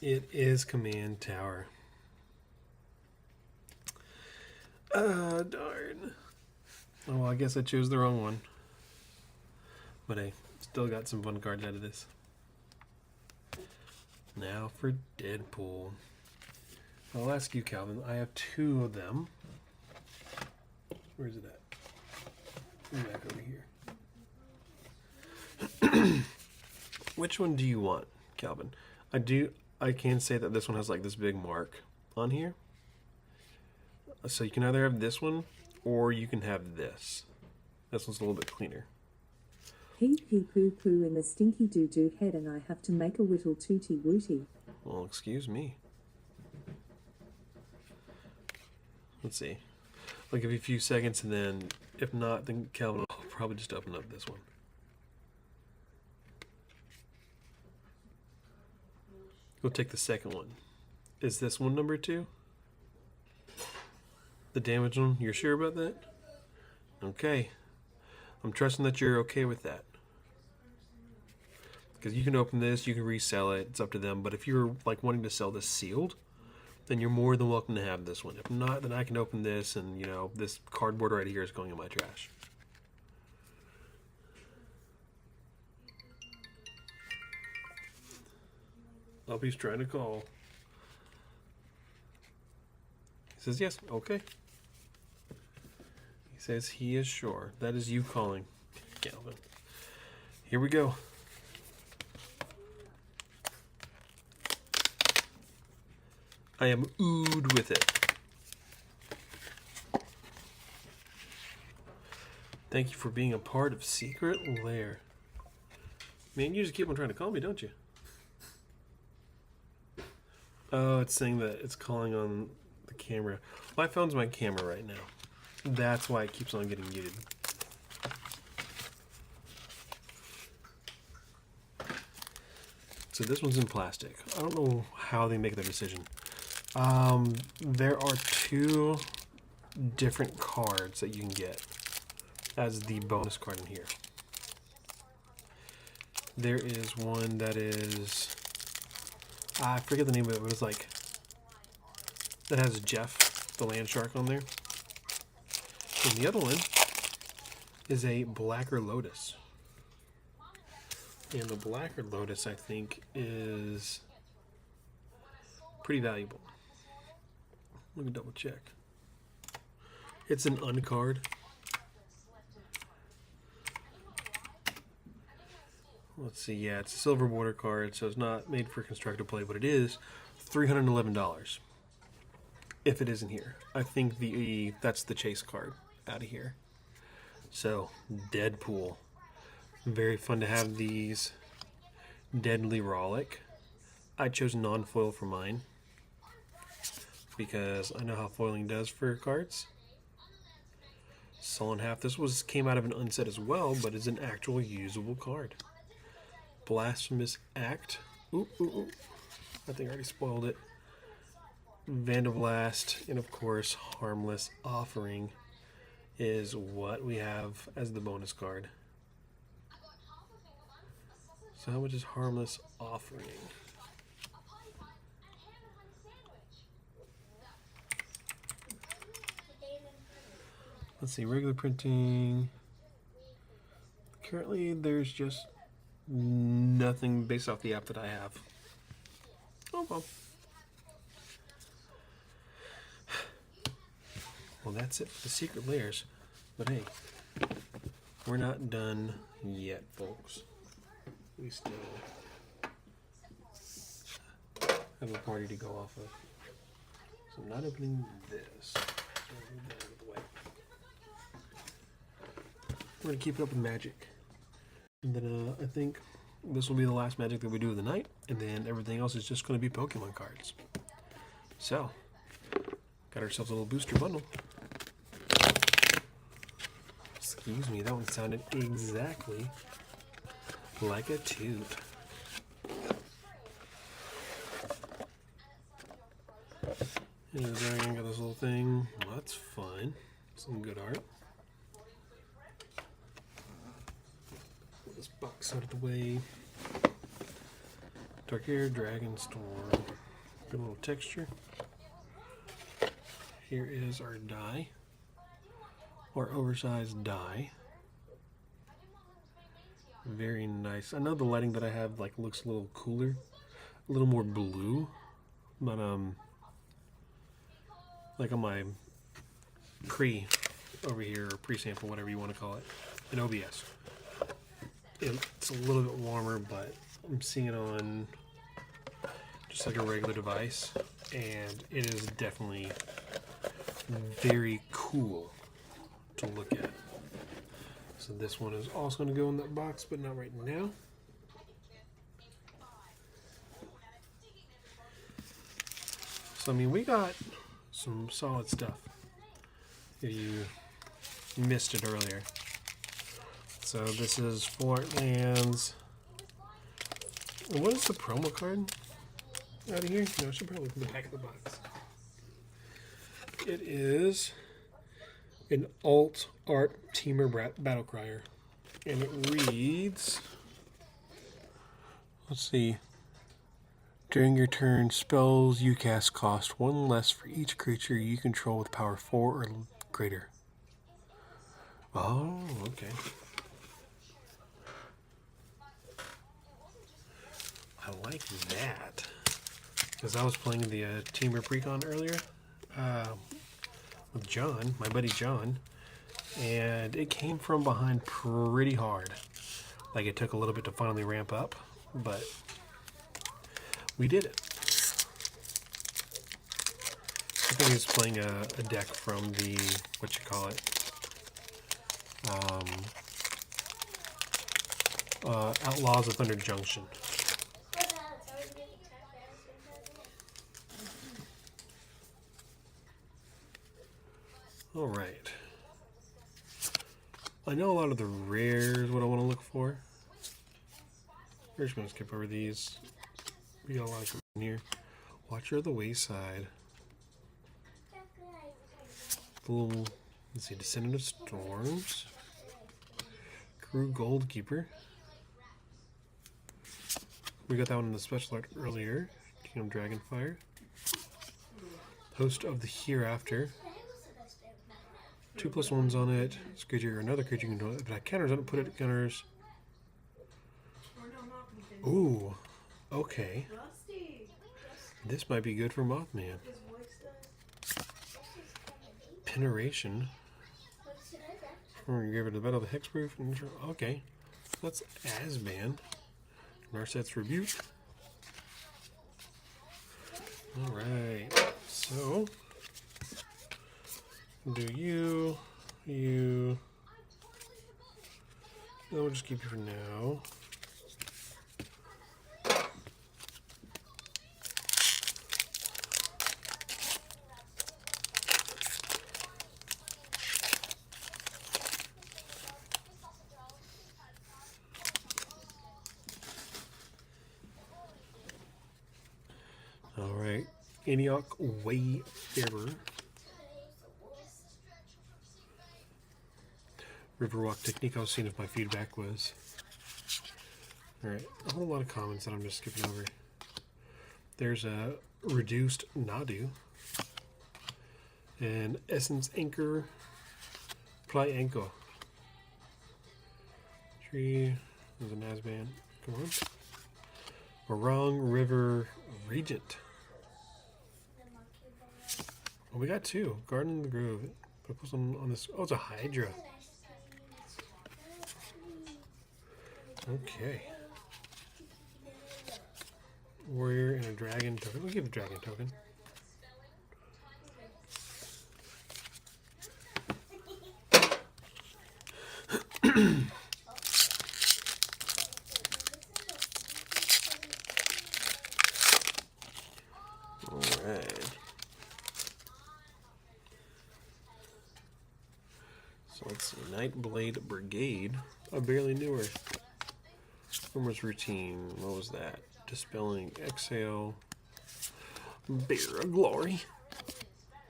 It is Command Tower. Darn. Oh, well, I guess I chose the wrong one. But hey, still got some fun cards out of this. Now for Deadpool. I'll ask you, Calvin. I have 2 of them. Where is it at? Back over here. Which one do you want, Calvin? I can say that this one has like this big mark on here. So you can either have this one or you can have this. This one's a little bit cleaner. Pee pee poo poo in the stinky doo doo head and I have to make a whittle tooty wooty. Well, excuse me. Let's see. I'll give you a few seconds and then if not, then Calvin will probably just open up this one. We'll take the second one. Is this one number 2? The damage one? You're sure about that? Okay. I'm trusting that you're okay with that. Because you can open this, you can resell it, it's up to them. But if you're like wanting to sell this sealed, then you're more than welcome to have this one. If not, then I can open this and, you know, this cardboard right here is going in my trash. Uppy's trying to call. He says yes. Okay. He says he is sure. That is you calling, Calvin. Here we go. I am ooed with it. Thank you for being a part of Secret Lair. Man, you just keep on trying to call me, don't you? Oh, it's saying that it's calling on the camera. My phone's my camera right now. That's why it keeps on getting muted. So this one's in plastic. I don't know how they make their decision. There are 2 different cards that you can get as the bonus card in here. There is one that is, I forget the name of it, but it was like, that has Jeff, the land shark, on there. And the other one is a Blacker Lotus. And the Blacker Lotus, I think, is pretty valuable. Let me double check. It's an uncard. Let's see, yeah, it's a silver border card, so it's not made for constructed play, but it is $311 if it isn't here. I think that's the chase card out of here. So, Deadpool. Very fun to have these. Deadly Rollick. I chose non-foil for mine because I know how foiling does for cards. Sullen Half. This came out of an unset as well, but is an actual usable card. Blasphemous Act. Ooh, ooh, ooh. I think I already spoiled it. Vandablast, and of course, Harmless Offering is what we have as the bonus card. So how much is Harmless Offering? Let's see, regular printing. Currently, there's just nothing based off the app that I have. Oh well. Well, that's it for the secret layers. But hey, we're not done yet, folks. We still have a party to go off of. So I'm not opening this. We're going to keep it up with magic. And then I think this will be the last magic that we do of the night. And then everything else is just going to be Pokemon cards. So, got ourselves a little booster bundle. Excuse me, that one sounded exactly like a toot. And the dragon got this little thing. Well, that's fun. Some good art. Put this box out of the way. Dark Air, Dragon Storm. Good little texture. Here is our die. Or oversized die. Very nice. I know the lighting that I have looks a little cooler, a little more blue, but like on my pre over here, or pre-sample, whatever you want to call it, in OBS, it's a little bit warmer, but I'm seeing it on just like a regular device, and it is definitely very cool to look at. So this one is also going to go in that box, but not right now. So I mean, we got some solid stuff. If you missed it earlier. So this is Fort Lands. And what is the promo card out of here? No, I should probably look in the back of the box. It is an alt art Teamer battle crier, and it reads, let's see, during your turn, spells you cast cost 1 less for each creature you control with power 4 or greater. Oh, okay. I like that, because I was playing the Teamer Precon earlier with John, my buddy John, and it came from behind pretty hard. Like, it took a little bit to finally ramp up, but we did it. I think he was playing a deck from the, Outlaws of Thunder Junction. Alright. I know a lot of the rares, what I want to look for. We're just going to skip over these. We got a lot in here. Watcher of the Wayside. Full, let's see, Descendant of Storms. Crew Goldkeeper. We got that one in the special art earlier. Kingdom Dragonfire. Host of the Hereafter. 2+1s on it. It's creature, another creature you can do it. But I counters, I don't put it at counters. Ooh, okay. This might be good for Mothman. Penetration. Give it the battle of the Hexproof. Okay. That's Asban. Narset's Rebuke. Alright. So, do you. No, we'll just keep you for now. Alright, Antioch Wayfarer. Riverwalk Technique. I was seeing if my feedback was. Alright, a whole lot of comments that I'm just skipping over. There's a Reduced Nadu. And Essence Anchor Plyanko. Tree. There's an Asban. Come on. Morong River Regent. Well, we got two. Garden in the Grove. Put some on this. Oh, it's a Hydra. Okay. Warrior and a dragon token. We'll give a dragon token. Alright. So let's see. Nightblade Brigade. I barely knew her. Former's Routine. What was that? Dispelling Exhale. Bear of Glory.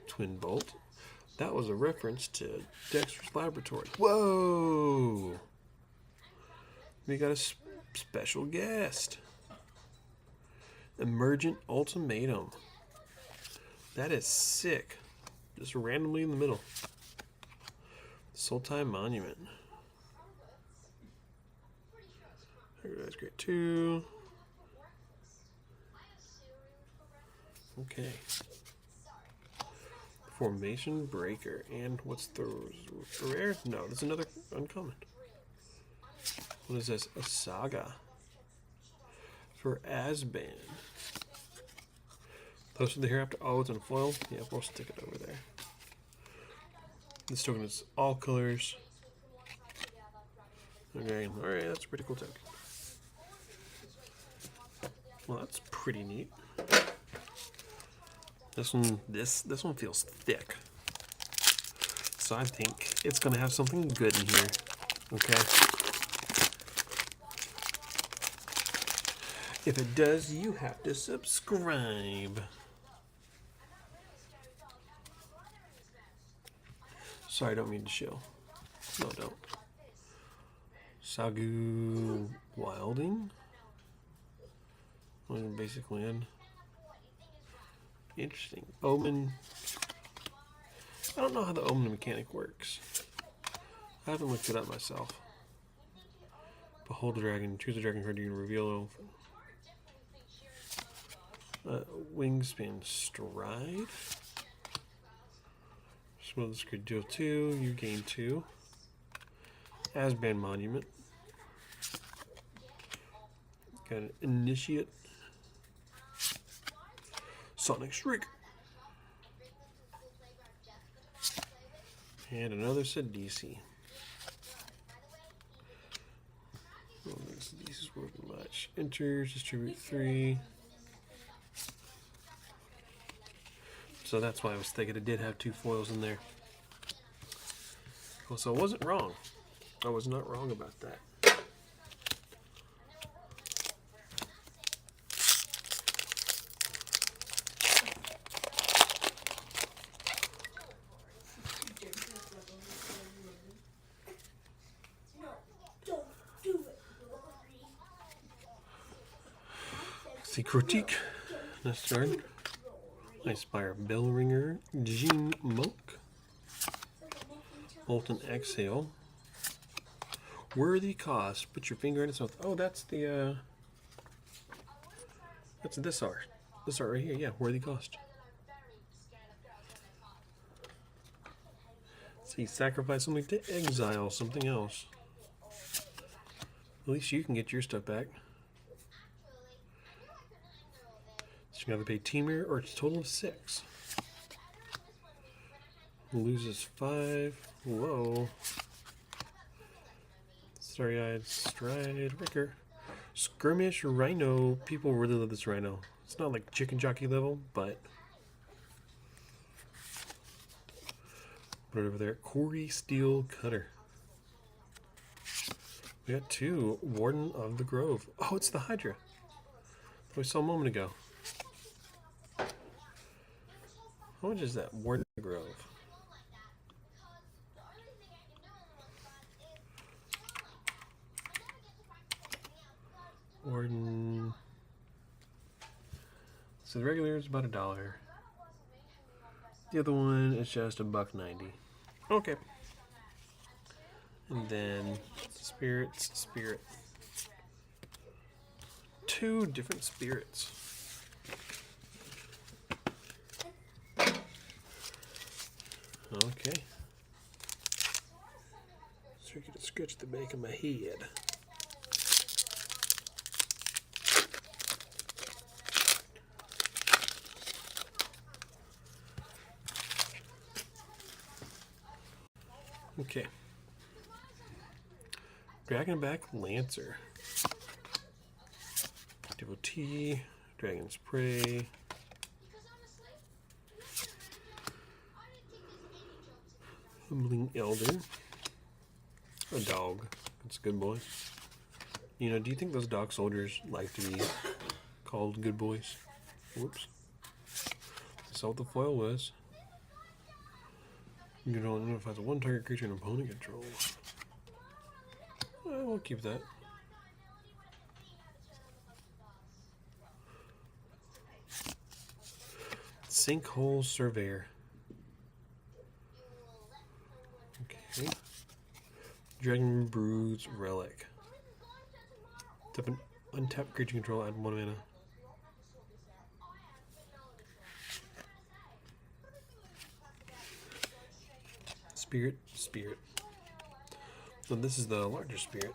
Twin Bolt. That was a reference to Dexter's Laboratory. Whoa! We got a special guest. Emergent Ultimatum. That is sick. Just randomly in the middle. Sultai Monument. That's great too. Okay. Formation Breaker. And what's the rare? No, that's another uncommon. What is this? A Saga. For Asban. Post of the Hereafter. Oh, it's in foil? Yeah, we'll stick it over there. This token is all colors. Okay, alright, that's a pretty cool token. Well, that's pretty neat. This one feels thick. So I think it's gonna have something good in here. Okay. If it does, you have to subscribe. Sorry, I don't mean to shill. No, don't. Sagu Wilding. Basically in. Interesting. Omen. I don't know how the Omen mechanic works. I haven't looked it up myself. Behold the dragon. Choose a dragon card you can reveal. Wingspan Stride. Smooth this could deal 2. You gain 2. Asban Monument. Got an Initiate. Sonic Shriek. And another Sidisi. Oh, this is worth much. Enters, distribute 3. So that's why I was thinking it did have 2 foils in there. Well, so I wasn't wrong. I was not wrong about that. see Critique. Next card. Icefire Bellringer. Gene Monk. Molten Exhale. Worthy Cost. Put your finger in its mouth. Oh, that's the, that's this art. This art right here. Yeah, Worthy Cost. See, sacrifice something to exile something else. At least you can get your stuff back. So you can either pay Teamer or it's a total of 6. Loses 5. Whoa. Starry-eyed Stride Ricker. Skirmish Rhino. People really love this Rhino. It's not like Chicken Jockey level, but put it over there. Corey Steel Cutter. We got 2. Warden of the Grove. Oh, it's the Hydra that we saw a moment ago. How much is that? Warden of the Grove. Warden. So the regular is about $1. The other one is just $1.90. Okay. And then Spirit. 2 different spirits. Okay. So you can scratch the back of my head. Okay. Dragonback Lancer. Devotee. Dragon's Prey. Humbling Elder. A dog. That's a good boy. You know, do you think those dog soldiers like to be called good boys? Whoops. That's what the foil was. You don't notify the one target creature an opponent controls. We'll keep that. Sinkhole Surveyor. Okay. Dragon Brood's Relic. Tap an untapped creature control, add 1 mana. Spirit. So this is the larger spirit.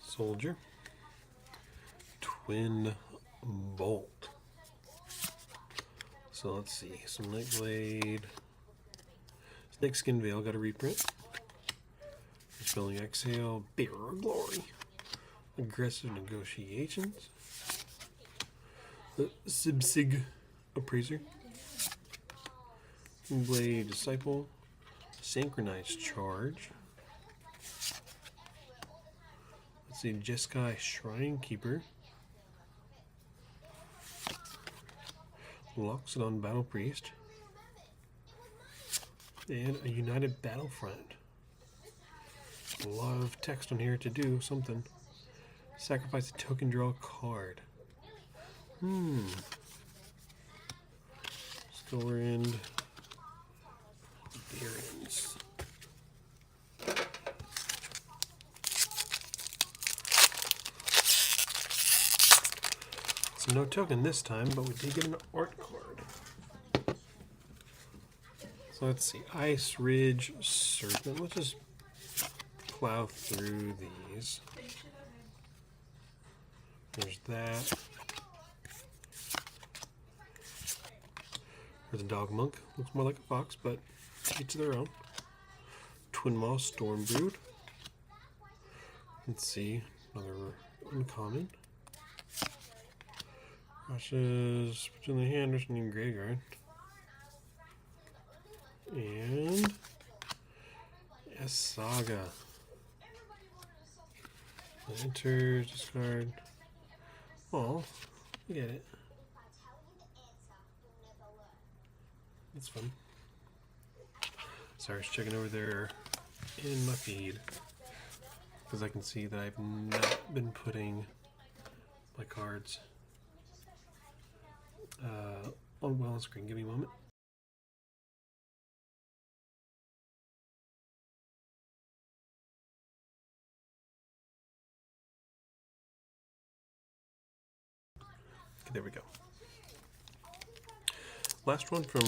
Soldier. Twin Bolt. So let's see. Some Nightblade. Snakeskin Veil got a reprint. Spelling Exhale. Bearer of Glory. Aggressive Negotiations. Sibsig Appraiser. Blade Disciple. Synchronized Charge. Let's see, Jeskai Shrine Keeper. Loxodon Battle Priest. And a United Battlefront. A lot of text on here to do something. Sacrifice a token, draw a card. Storend. Barons. So no token this time, but we did get an art card. So let's see. Ice Ridge Serpent. Let's just plow through these. There's that. There's a Dog Monk. Looks more like a fox, but each their own. Twin Maw Stormbrood. Let's see. Another uncommon. Rushes between the hand, Russian and Graveyard. And yes, Saga. Enters, discard. Oh, I get it. That's fun. Sorry, I was checking over there in my feed because I can see that I've not been putting my cards on screen. Give me a moment. Okay, there we go. Last one from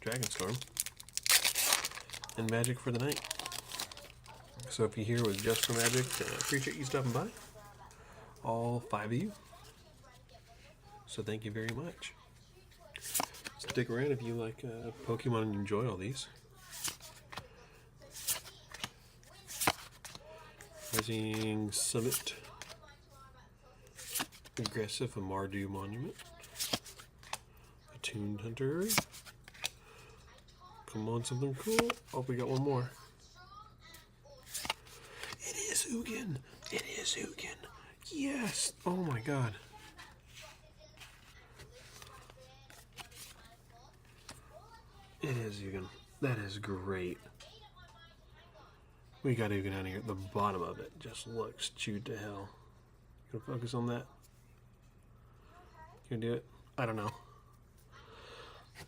Dragonstorm and Magic for the night. So if you hear it was just for Magic, appreciate you stopping by. All 5 of you. So thank you very much. Stick around if you like Pokemon and enjoy all these. Rising Summit. Aggressive, a Mardu Monument. Attuned Hunter. Come on, something cool. Oh, we got one more. It is Ugin. It is Ugin. Yes. Oh my god. It is Ugin. That is great. We got Ugin out here. The bottom of it just looks chewed to hell. You gonna focus on that? Can you do it? I don't know.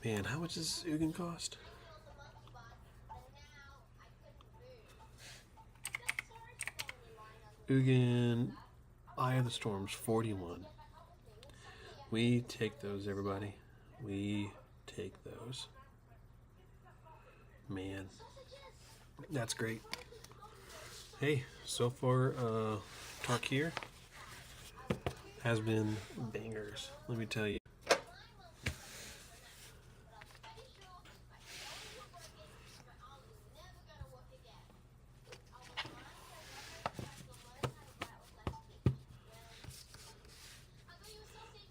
Man, how much does Ugin cost? Ugin, Eye of the Storms, 41. We take those, everybody. We take those. Man, that's great. Hey, so far, talk here has been bangers, let me tell you.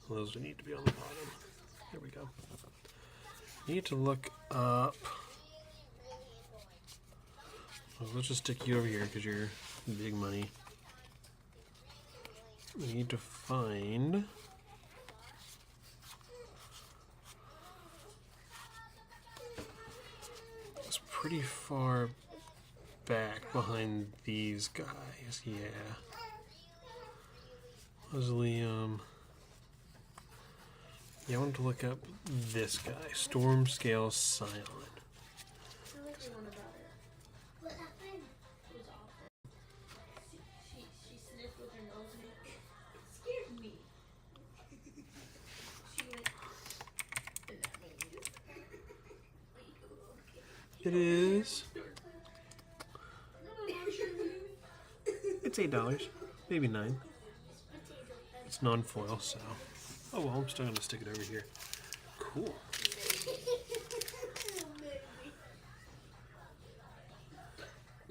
Those need to be on the bottom. Here we go. Need to look up. Well, let's just stick you over here because you're big money. We need to find. It's pretty far back behind these guys. Yeah. Mausoleum. Yeah, I wanted to look up this guy, Stormscale Scion. I like the one about it. What happened? It was awful. She sniffed with her nose and it scared me. She went, and that made It is. It's $8, maybe $9. It's non-foil, so. Oh well, I'm still gonna stick it over here. Cool.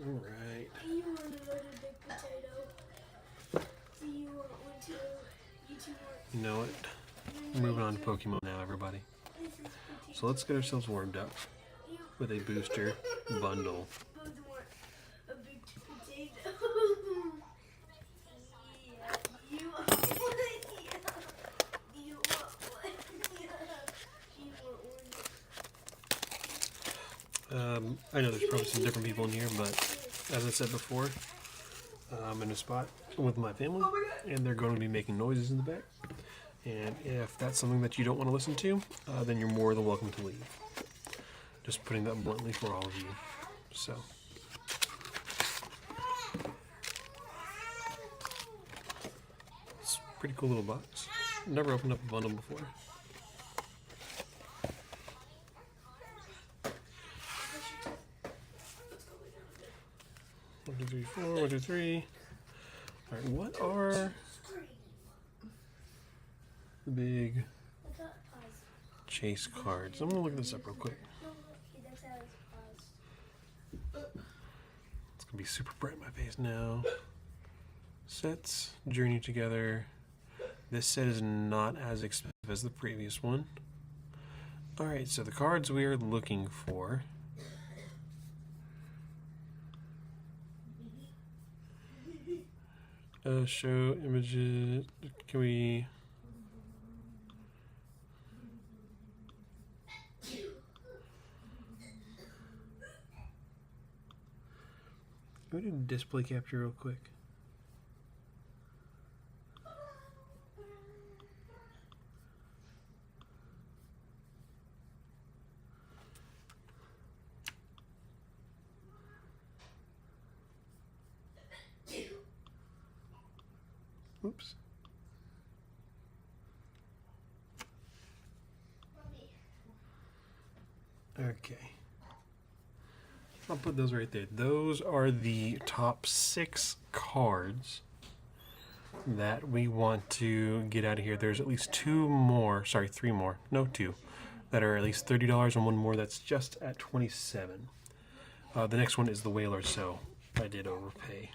All right. You want another big potato? Do you want one too? You two want? You know what? We're moving on to Pokemon now, everybody. So let's get ourselves warmed up with a booster bundle. Both want a big potato. Yeah, you want one? Yeah. You want one? Yeah. You want one? I know there's probably some different people in here, but as I said before, I'm in a spot with my family, and they're going to be making noises in the back. And if that's something that you don't want to listen to, then you're more than welcome to leave. Just putting that bluntly for all of you. So. It's a pretty cool little box. Never opened up a bundle before. One, two, three, four. 1, 2, 3. All right, what are the big chase cards? I'm gonna look this up real quick. It's gonna be super bright in my face now. Sets, Journey Together. This set is not as expensive as the previous one. Alright, so the cards we are looking for. Show images. Can we? Can we do display capture real quick? Oops. Okay. I'll put those right there. Those are the top 6 cards that we want to get out of here. There's at least 2 more, sorry, 3 more, no 2, that are at least $30 and 1 more that's just at 27. The next one is the Whaler, so I did overpay.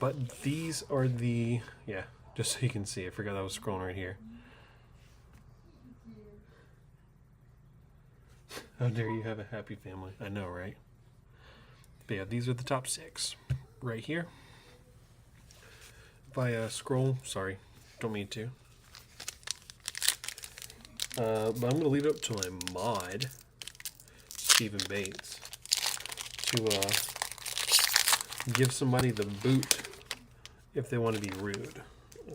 But these are the, yeah, just so you can see, I forgot I was scrolling right here. How dare you have a happy family? I know, right? But yeah, these are the top 6 right here. If I scroll, sorry, don't mean to. But I'm going to leave it up to my mod, Stephen Bates, to give somebody the boot if they want to be rude.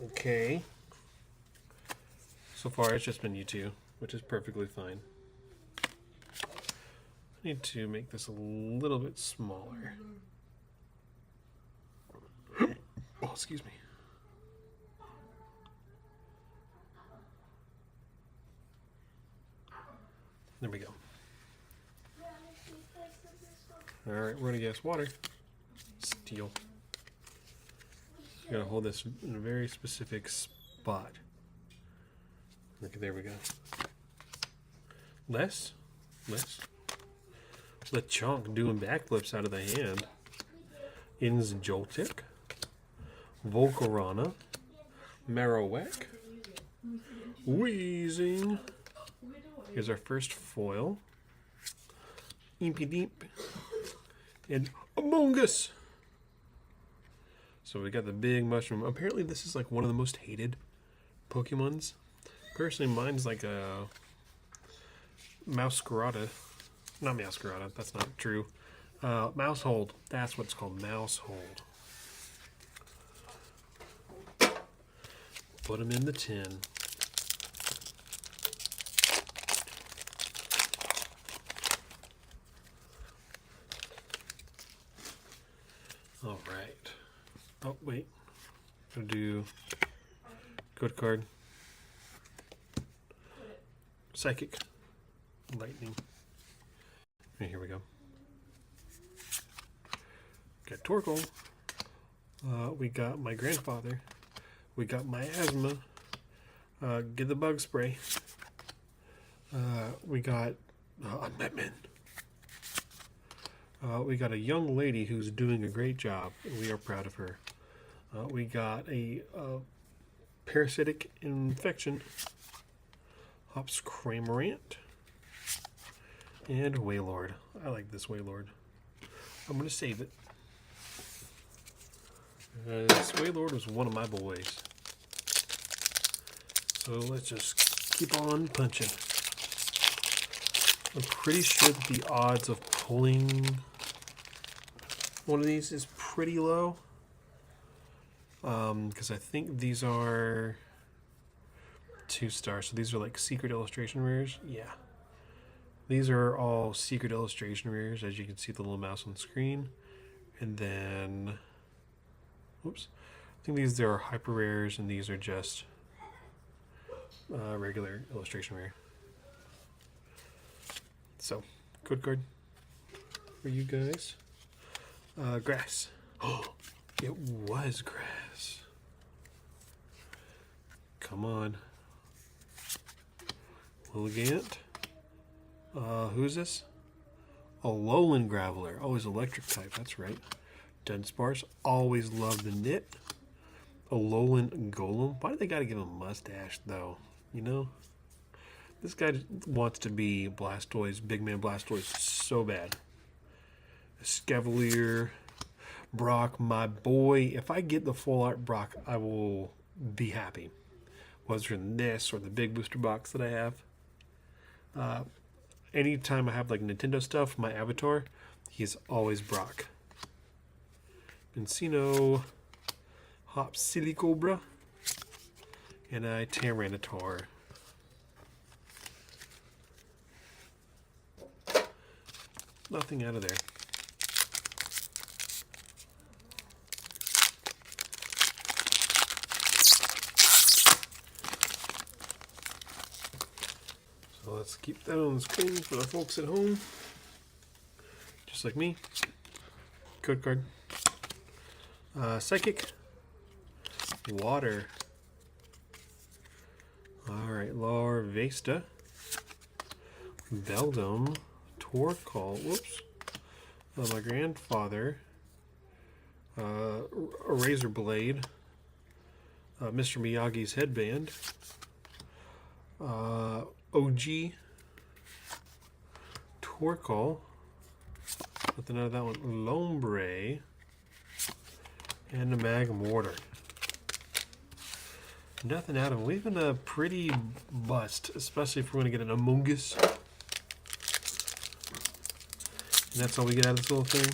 Okay. So far, it's just been you two, which is perfectly fine. I need to make this a little bit smaller. Oh, excuse me. There we go. Alright, we're gonna guess water. Steel. You gotta hold this in a very specific spot. Okay, there we go. Less. Lechonk doing backflips out of the hand. Inns Joltik. Volcarona. Marowak. Wheezing. Here's our first foil. Impy Deep. And Among Us. So we got the big mushroom. Apparently this is like one of the most hated Pokemons. Personally, mine's like a Mouscarada. Not Mouscarada, that's not true. Mousehold. That's what it's called, Mousehold. Put them in the tin. All right. Oh, wait. I'm gonna do code card. Psychic. Lightning. And here we go. Got Torkoal. We got my grandfather. We got my asthma. Get the bug spray. We got Unmetman. We got a young lady who's doing a great job. We are proud of her. We got a parasitic infection. Hops Cramorant. And Wailord. I like this Wailord. I'm going to save it. This Wailord was one of my boys. So let's just keep on punching. I'm pretty sure that the odds of pulling one of these is pretty low. Because I think these are 2 stars. So these are like secret illustration rares. Yeah. These are all secret illustration rares, as you can see the little mouse on the screen. And then, oops, I think these are hyper rares, and these are just regular illustration rare. So, code card for you guys. Grass. Oh, it was grass. Come on. Lilligant. Who's this? A Alolan Graveler. Always electric type, that's right. Dunsparce. Always love the knit. Alolan Golem. Why do they gotta give him a mustache, though? You know? This guy wants to be Blastoise, Big Man Blastoise, so bad. Escavalier. Brock, my boy. If I get the full art Brock, I will be happy. Whether in this or the big booster box that I have. Anytime I have like Nintendo stuff, my avatar, he's always Brock. Encino, Hop Silicobra, and a Tyranitar. Nothing out of there. So let's keep that on the screen for the folks at home. Just like me. Code card. Psychic. Water. Alright, Larvesta. Beldum. Torkoal. Whoops. My grandfather. A Razor Blade. Mr. Miyagi's headband. OG. Torkoal. Nothing out of that one. Lombre. And a Magmortar. Nothing out of them. We've been a pretty bust, especially if we're going to get an Among Us. And that's all we get out of this little thing.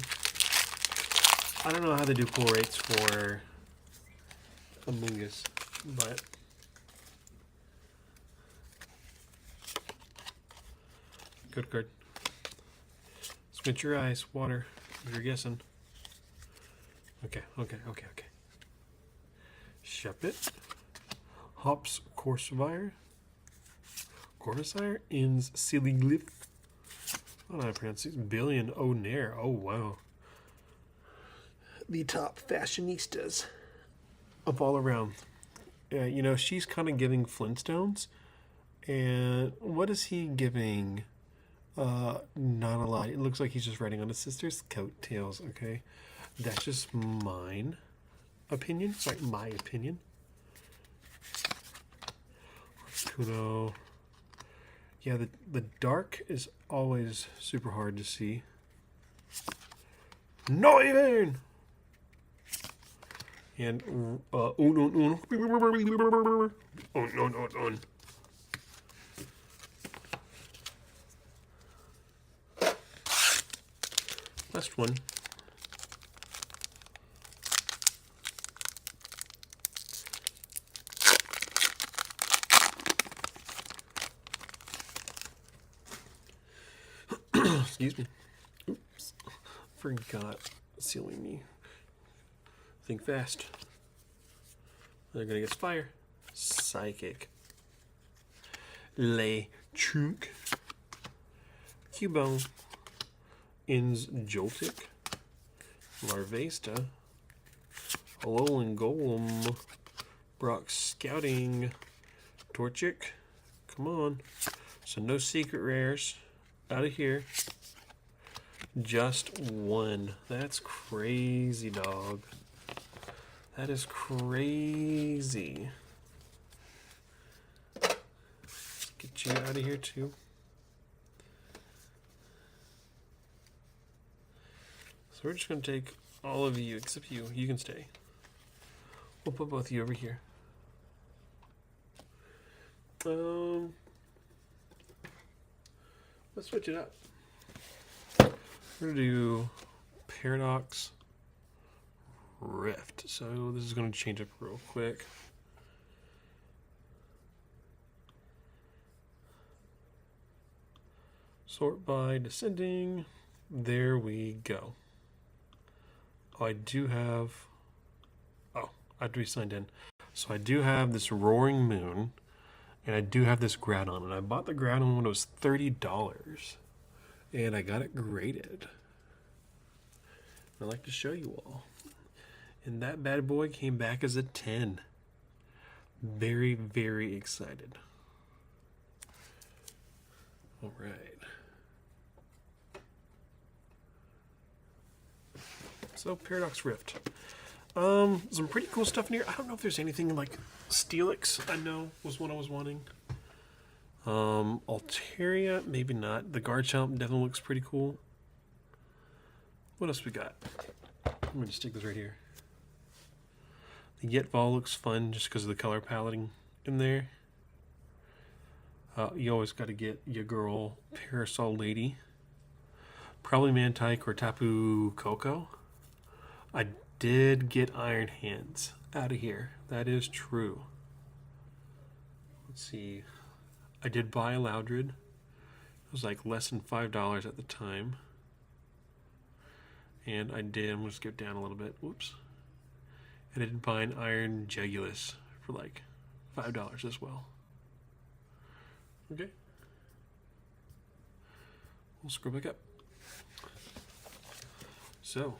I don't know how they do pull rates for Among Us, but good card. Squint your eyes, water, if you're guessing. Okay. Shuppet. Hops Corsair. Ins Siliglyph. How do I pronounce it? Billion O'Nair. Oh, wow. The top fashionistas of all around. You know, she's kind of giving Flintstones. And what is he giving? Not a lot. It looks like he's just riding on his sister's coattails, okay? That's just mine opinion. Sorry, my opinion. Kuno. Yeah, the dark is always super hard to see. No even! And un. Last one. Excuse me. Oops. Forgot. Silly me. Think fast. They're gonna get fire. Psychic. Lechonk. Cubone. Ins Joltik. Larvesta. Alolan Golem. Brock Scouting. Torchic. Come on. So no secret rares. Out of here. Just one. That's crazy, dog. That is crazy. Get you out of here, too. So we're just going to take all of you, except you. You can stay. We'll put both of you over here. Let's switch it up. We're going to do Paradox Rift. So this is going to change up real quick. Sort by descending. There we go. Oh, I do have... Oh, I have to be signed in. So I do have this Roaring Moon. And I do have this Groudon. And I bought the Groudon when it was $30. And I got it graded. I'd like to show you all. And that bad boy came back as a 10. Very, very excited. All right. So, Paradox Rift. Some pretty cool stuff in here. I don't know if there's anything like Steelix, I know, was one I was wanting. Altaria, maybe not. The Garchomp definitely looks pretty cool. What else we got? I'm going to stick this right here. The Get Ball looks fun just because of the color paletting in there. You always got to get your girl Parasol Lady. Probably Mantike or Tapu Koko. I did get Iron Hands out of here. That is true. Let's see. I did buy a Loudred. It was like less than $5 at the time. And I did, I'm going to skip down a little bit. Whoops. And I did buy an Iron Jegulus for like $5 as well. Okay. We'll scroll back up. So.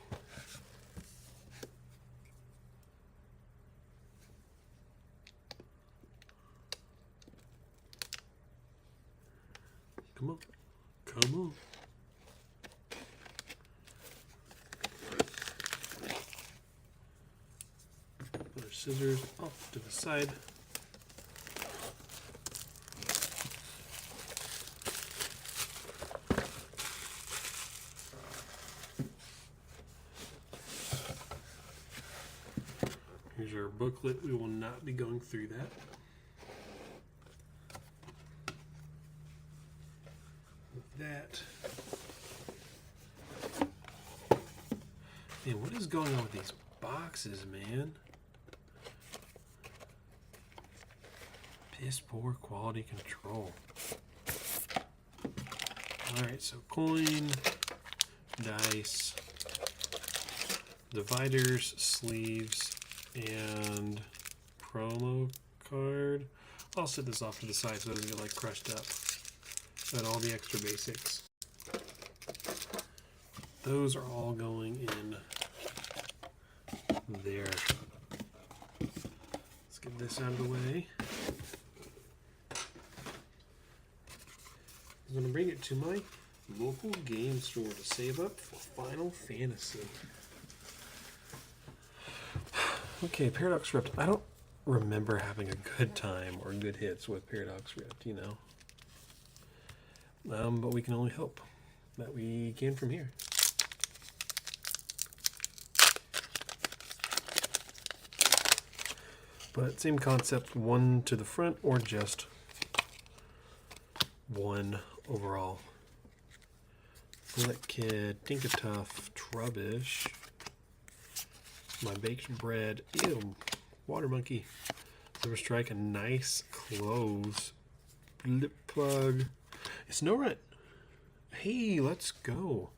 Come on. Come on. Put our scissors off to the side. Here's our booklet. We will not be going through that. That. Man, what is going on with these boxes, man? Piss poor quality control. Alright, so coin, dice, dividers, sleeves, and promo card. I'll set this off to the side so it doesn't get like crushed up. And all the extra basics. Those are all going in there. Let's get this out of the way. I'm going to bring it to my local game store to save up for Final Fantasy. Okay, Paradox Rift. I don't remember having a good time or good hits with Paradox Rift, you know. But we can only hope that we can from here. But same concept, one to the front or just one overall. Bullet Kid, Tinkatuff, Trubbish, my baked bread, ew, Water Monkey, Silver Strike, a nice close, Blip Plug, Snorunt. Hey, let's go.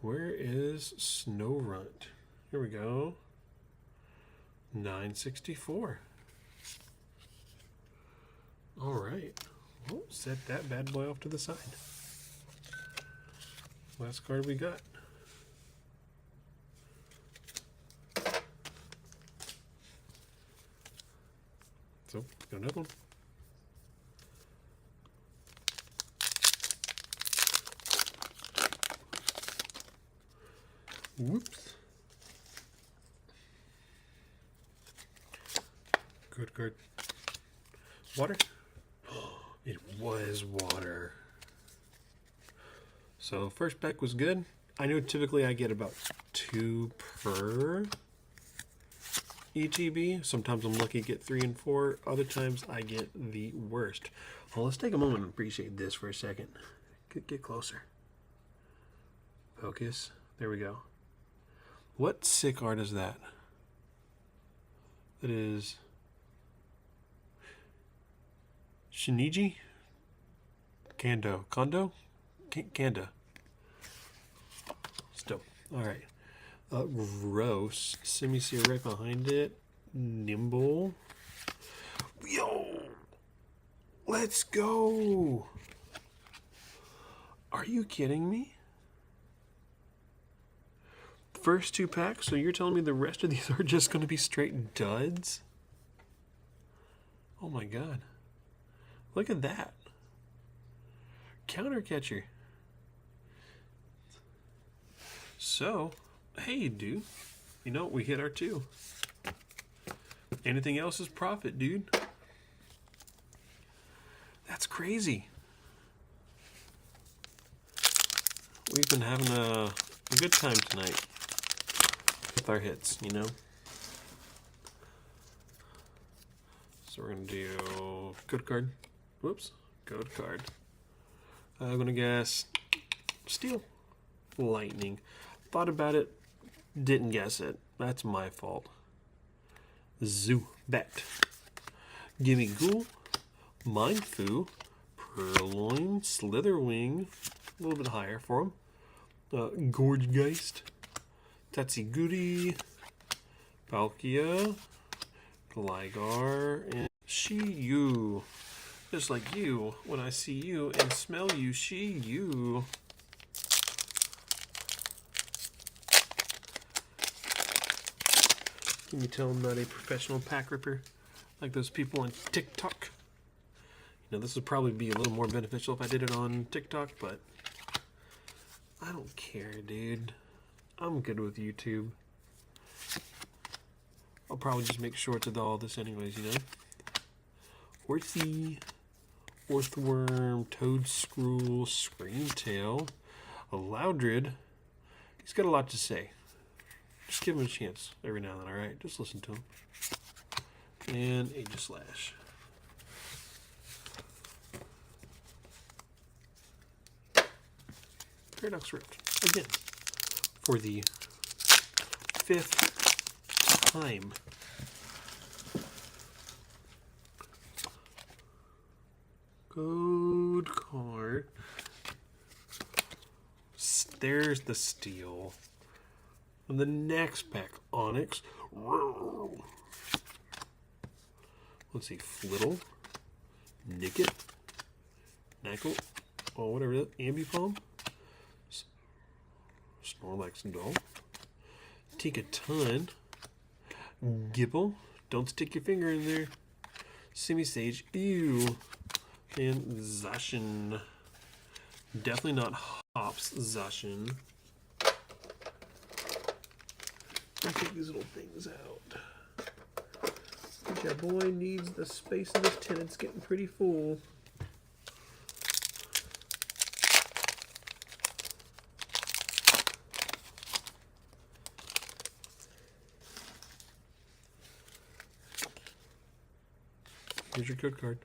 Where is Snorunt? Here we go. 964. All right. We'll set that bad boy off to the side. Last card we got. So, got another one. Whoops. Good card. Water? It was water. So first pack was good. I know typically I get about 2 per ETB. Sometimes I'm lucky to get 3 and 4. Other times I get the worst. Well, let's take a moment and appreciate this for a second. Get closer. Focus. There we go. What sick art is that? It is Shiniji? Kondo? Kanda. Still. Alright. Rose. Semi-Seer right behind it. Nimble. Yo! Let's go! Are you kidding me? First 2 packs, so you're telling me the rest of these are just going to be straight duds? Oh my god. Look at that. Counter catcher. So, hey dude. You know, we hit our 2. Anything else is profit, dude. That's crazy. We've been having a good time tonight. with our hits, you know? So we're going to do code card. Whoops. Code card. I'm going to guess steel. Lightning. Thought about it. Didn't guess it. That's my fault. Zubat. Gimme Ghoul. Mindfu. Purloin. Slitherwing. A little bit higher for him. Gorgegeist. Tatsugiri. Palkia. Gligar. And Shiyu. Just like you, when I see you and smell you, Shiyu. Can you tell I'm not a professional pack ripper like those people on TikTok? You know, this would probably be a little more beneficial if I did it on TikTok, but I don't care, dude. I'm good with YouTube. I'll probably just make shorts of all this anyways, you know? Horsey, Orthworm, Toadscruel, Screamtail, a Loudred. He's got a lot to say. Just give him a chance every now and then, alright? Just listen to him. And Aegislash. Paradox Rift. Again. For the 5th time. Code card. There's the steel. And the next pack, Onyx. Let's see, Flittle, Nickit, Knackle, oh whatever that, Ambipom, Snorlax and Doll, Tinkaton, Gibble, don't stick your finger in there, Simisage, ew, and Zacian. Definitely not Hops Zacian. I'll take these little things out. That boy needs the space in his tin. It's getting pretty full. Here's your code card.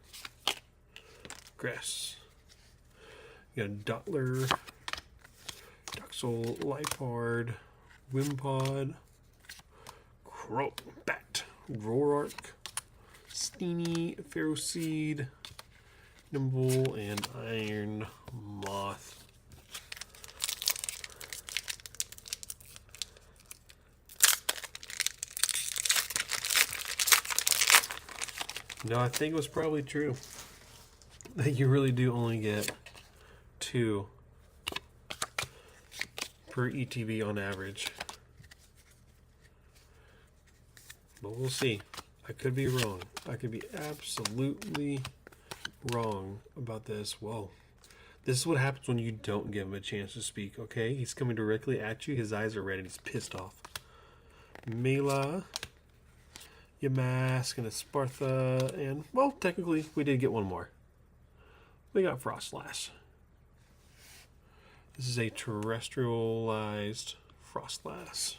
Grass. You got Dottler, Duxel, Lipard, Wimpod, Crobat, Roark, Steenie, Ferroseed, Nimble, and Iron Moth. No, I think it was probably true that you really do only get 2 per ETB on average. But we'll see. I could be wrong. I could be absolutely wrong about this. Whoa. This is what happens when you don't give him a chance to speak, okay? He's coming directly at you. His eyes are red and he's pissed off. Mela, Yamask, and a Spartha, and, well, technically, we did get one more. We got Frostlass. This is a terrestrialized Frostlass.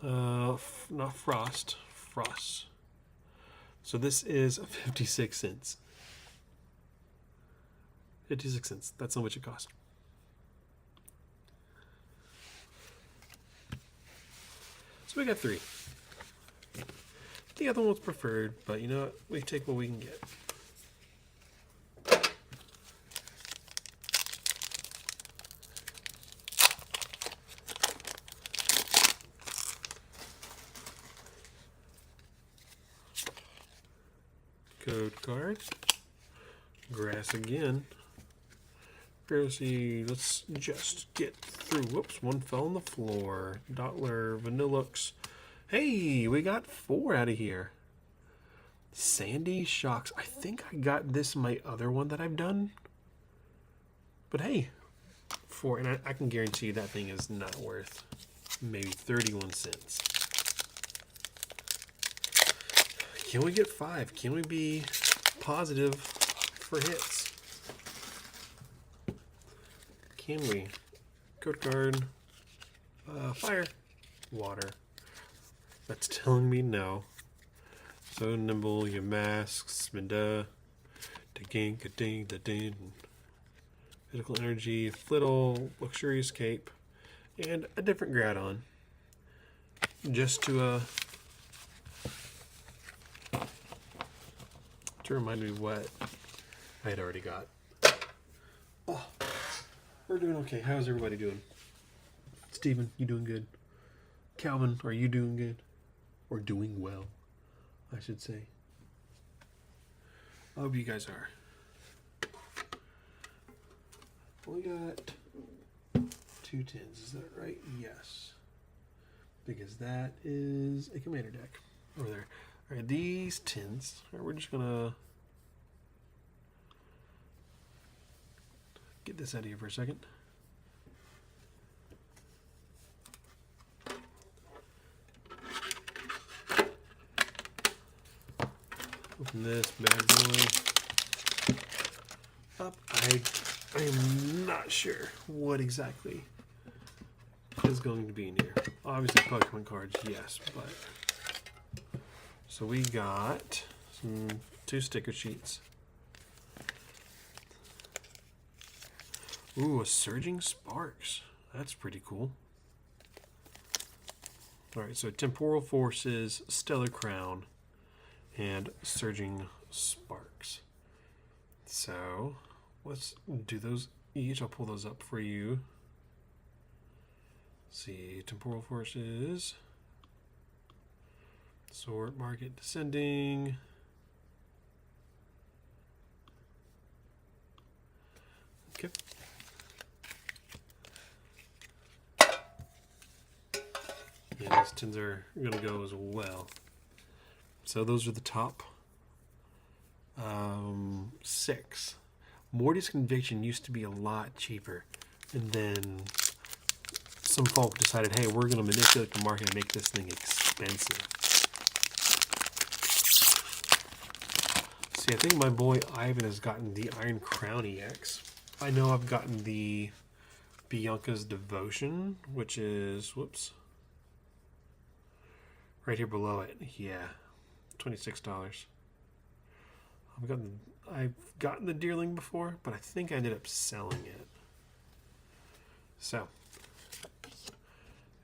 Not Frost, Frost. So this is 56 cents. 56 cents. That's how much it costs. So we got 3. The other one's preferred, but you know what? We take what we can get. Code card. Grass again. Ferroseed, let's just get through. Whoops, one fell on the floor. Dottler, Vanillux. Hey, we got 4 out of here. Sandy Shocks. I think I got this in my other one that I've done. But hey, 4, and I can guarantee that thing is not worth maybe 31 cents. Can we get 5? Can we be positive for hits? Can we? Code card. Fire. Water. That's telling me no. So nimble, your masks, Minda. Ding, ding, ding. Physical energy, flittle, luxurious cape, and a different Groudon. Just to remind me what I had already got. Oh, we're doing okay. How's everybody doing? Steven, you doing good? Calvin, are you doing good? Or doing well, I should say. I hope you guys are. We got 2 tins, is that right? Yes. Because that is a commander deck over there. Alright, these tins, we're just gonna get this out of here for a second. Open this bad boy up. I am not sure what exactly is going to be in here. Obviously Pokemon cards, yes, but so we got 2 sticker sheets. Ooh, a Surging Sparks. That's pretty cool. Alright, so Temporal Forces, Stellar Crown, and Surging Sparks. So let's do those each. I'll pull those up for you. Let's see, Temporal Forces, Sword Market Descending, okay. Yeah, these tins are going to go as well. So those are the top 6. Morty's Conviction used to be a lot cheaper, and then some folk decided, hey, we're going to manipulate the market and make this thing expensive. See, I think my boy Ivan has gotten the Iron Crown EX. I know I've gotten the Bianca's Devotion, which is, whoops, right here below it. Yeah, $26. I've gotten the Deerling before, but I think I ended up selling it. So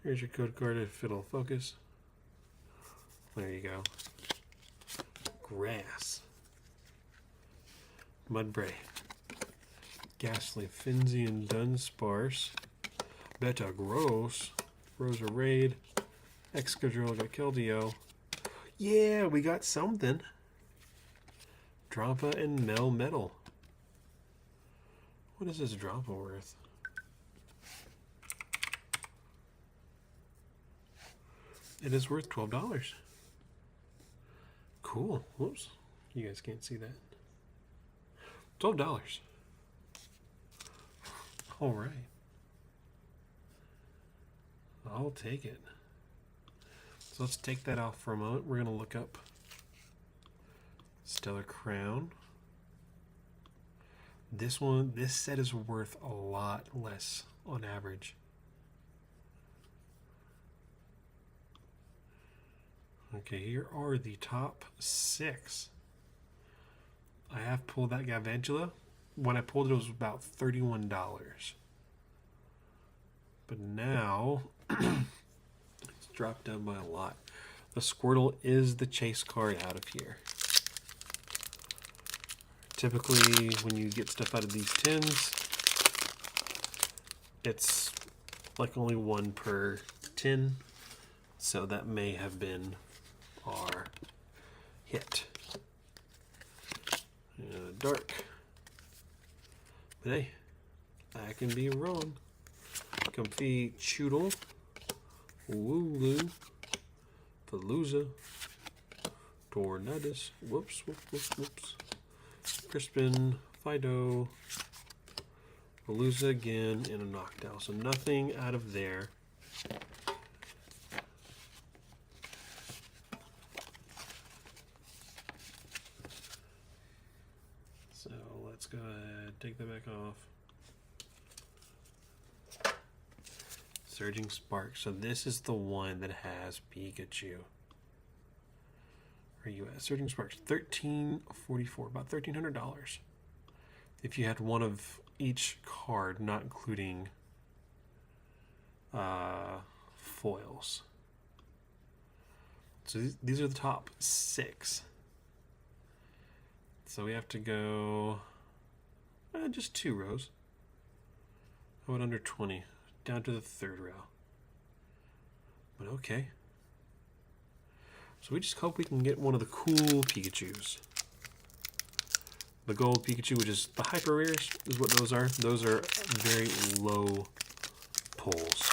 here's your code card if it'll focus. There you go. Grass. Mudbray. Ghastly, Finzy and Dunsparce. Beta Gross. Rosa Raid. Excadrill got Keldeo. Yeah, we got something. Drampa and Melmetal. What is this Drampa worth? It is worth $12. Cool. Whoops. You guys can't see that. $12. All right. I'll take it. So let's take that off for a moment. We're going to look up Stellar Crown. This set is worth a lot less on average. Okay, here are the top 6. I have pulled that Galvantula. When I pulled it, it was about $31. But now it's dropped down by a lot. The Squirtle is the chase card out of here. Typically, when you get stuff out of these tins, it's like only 1 per tin. So that may have been our hit. Dark. But hey, I can be wrong. Comfy Choodle, Wooloo, Palooza, Tornadus, whoops, Crispin, Fido, Palooza again, and a Noctowl. So nothing out of there. So let's go ahead, take that back off. Surging Spark. So this is the one that has Pikachu. Where are you at? Surging Sparks, $13.44, about $1,300. If you had one of each card, not including foils. So these are the top 6. So we have to go just 2 rows. How about under 20? Down to the 3rd row. But okay. So we just hope we can get one of the cool Pikachus. The gold Pikachu, which is the hyper rares, is what those are. Those are very low pulls.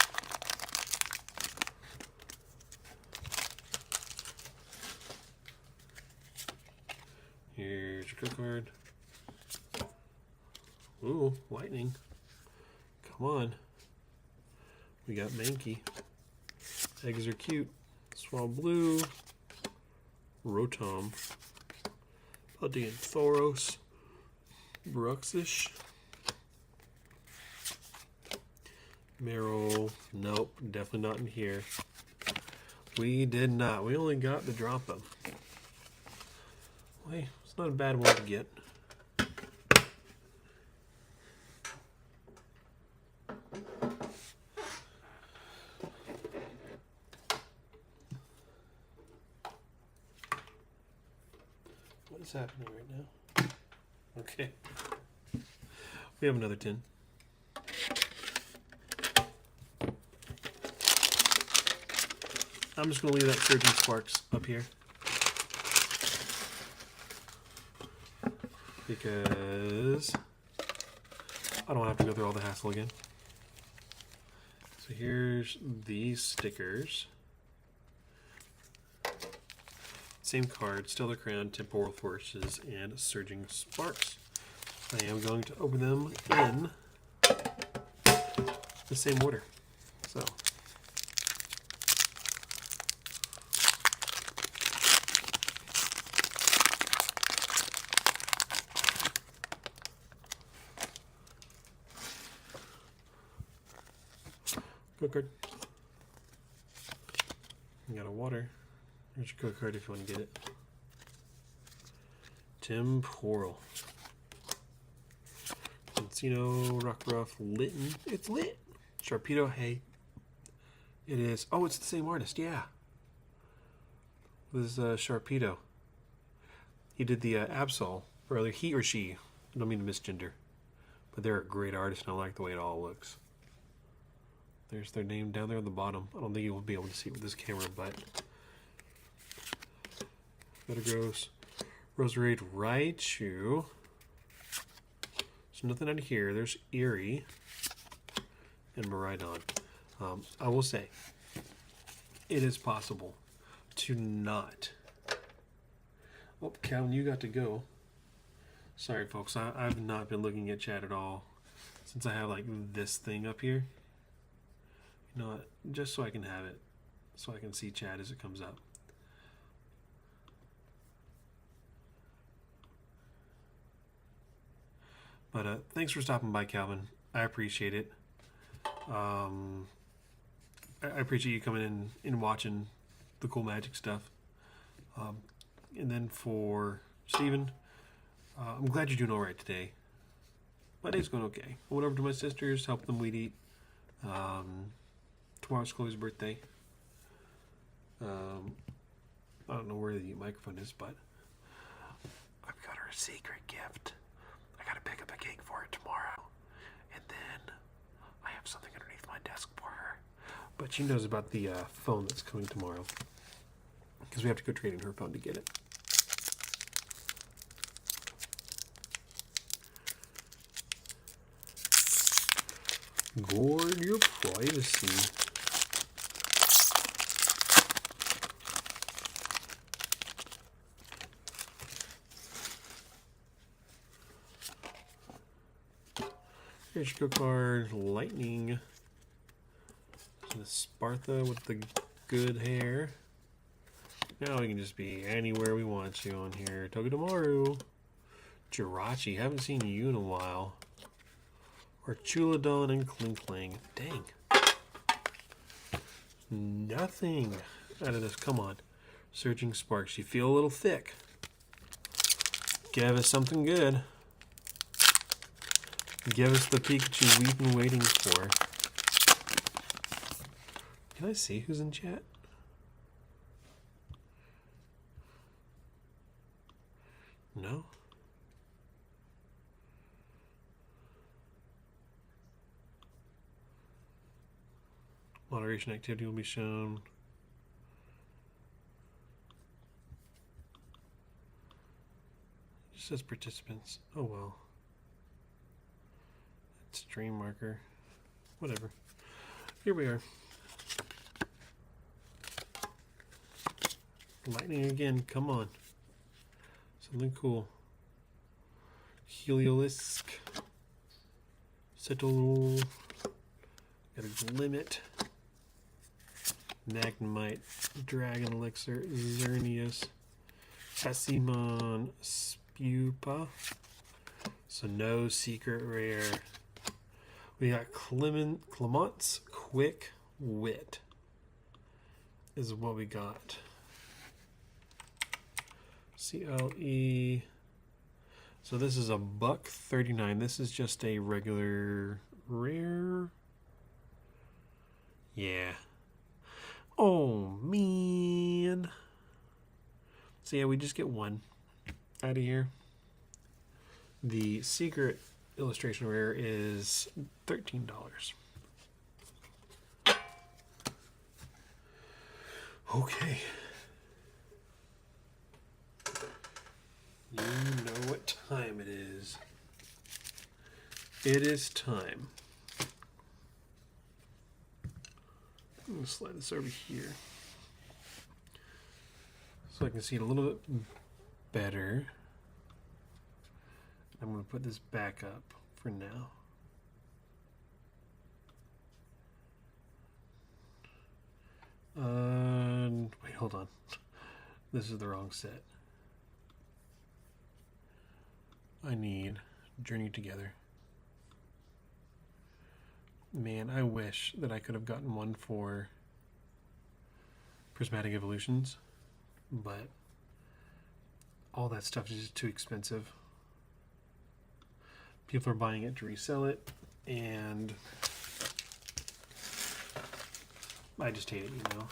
Here's your code card. Ooh, lightning. Come on. We got Mankey. Eggs are cute. Swablu. Rotom. Paldean Thoros. Bruxish. Meryl. Nope, definitely not in here. We did not. We only got the drop of. Well, hey, it's not a bad one to get. What is happening right now? Okay. We have another tin. I'm just going to leave that Surging Sparks up here. Because I don't have to go through all the hassle again. So here's these stickers. Same card, Stellar Crown, Temporal Forces, and Surging Sparks. I am going to open them in the same order. So. Code card. You got a water. Here's your code card if you want to get it. Temporal. Encino, Rockruff, Litten. It's lit. Sharpedo, hey. It is. Oh, it's the same artist, yeah. This is Sharpedo. He did the Absol, or either he or she. I don't mean to misgender. But they're a great artist and I like the way it all looks. There's their name down there on the bottom. I don't think you will be able to see it with this camera, but Metagross, Roserade, Raichu. So nothing out of here. There's Erie and Miraidon. I will say, it is possible to not. Oh, Calvin, you got to go. Sorry, folks. I've not been looking at chat at all since I have like this thing up here. You know what? Just so I can have it, so I can see chat as it comes up. But thanks for stopping by, Calvin. I appreciate it. I appreciate you coming in and watching the cool magic stuff. And then for Steven, I'm glad you're doing all right today. My day's going okay. I went over to my sister's, helped them weed eat. Tomorrow's Chloe's birthday. I don't know where the microphone is, but I've got her a secret gift. I gotta pick up a cake for her tomorrow. And then I have something underneath my desk for her. But she knows about the phone that's coming tomorrow. Because we have to go trade in her phone to get it. Guard your privacy. Here's your card, Lightning. The Spartha with the good hair. Now we can just be anywhere we want to on here. Togedemaru. Jirachi, haven't seen you in a while. Or Chuladon and Klinkling. Dang. Nothing out of this. Come on. Surging Sparks. You feel a little thick. Give us something good. Give us the Pikachu we've been waiting for. Can I see who's in chat? No? Moderation activity will be shown. It just says participants. Oh well. It's stream marker. Whatever. Here we are. Lightning again. Come on. Something cool. Heliolisk. Settle. Got a Limit. Magnemite. Dragon Elixir. Xerneas. Passimon. Spupa. So no secret rare. We got Clement's Quick Wit. Is what we got. CLE. So this is $1.39. This is just a regular rare. Yeah. Oh man. So yeah, we just get one out of here. The secret illustration rare is $13. Okay. You know what time it is. It is time. I'm going to slide this over here so I can see it a little bit better. I'm going to put this back up for now. Wait, hold on. This is the wrong set. I need Journey Together. Man, I wish that I could have gotten one for Prismatic Evolutions, but all that stuff is just too expensive. People are buying it to resell it, and I just hate it, you know.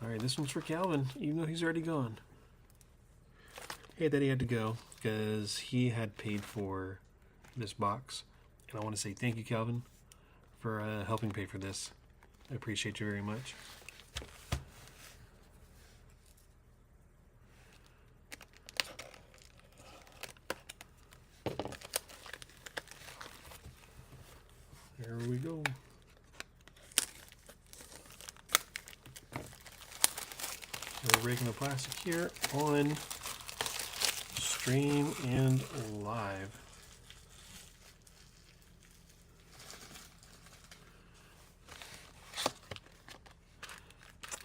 Alright, this one's for Calvin, even though he's already gone. Hey, that he had to go because he had paid for this box. And I want to say thank you, Calvin, for helping pay for this. I appreciate you very much. There we go. So we're breaking the plastic here on stream and live.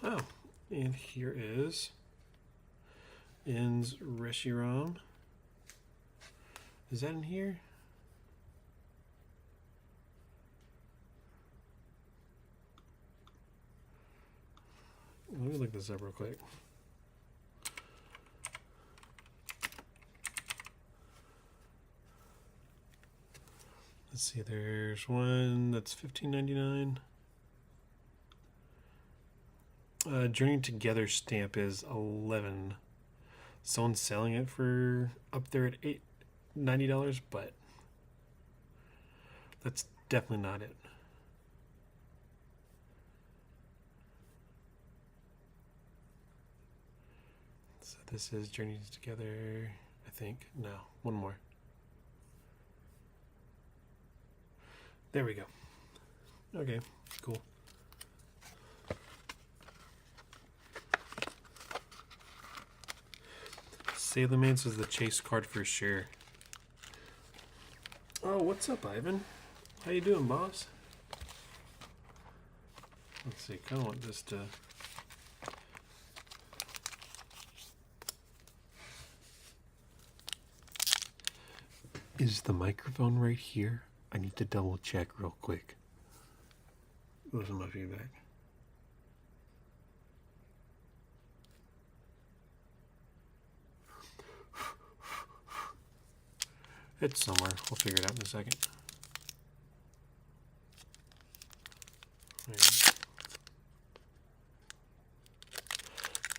Oh, and here is In's Reshiram. Is that in here? Let me look this up real quick. Let's see, there's one that's $15.99. Journey Together stamp is $11. Someone's selling it for up there at $90, but that's definitely not it. So this is Journey Together, I think. No, one more. There we go. Okay, cool. Sailor Maids is the chase card for sure. Oh, what's up, Ivan? How you doing, boss? Let's see, kind of want this to... Is the microphone right here? I need to double check real quick. Those are my feedback. It's somewhere. We'll figure it out in a second. There.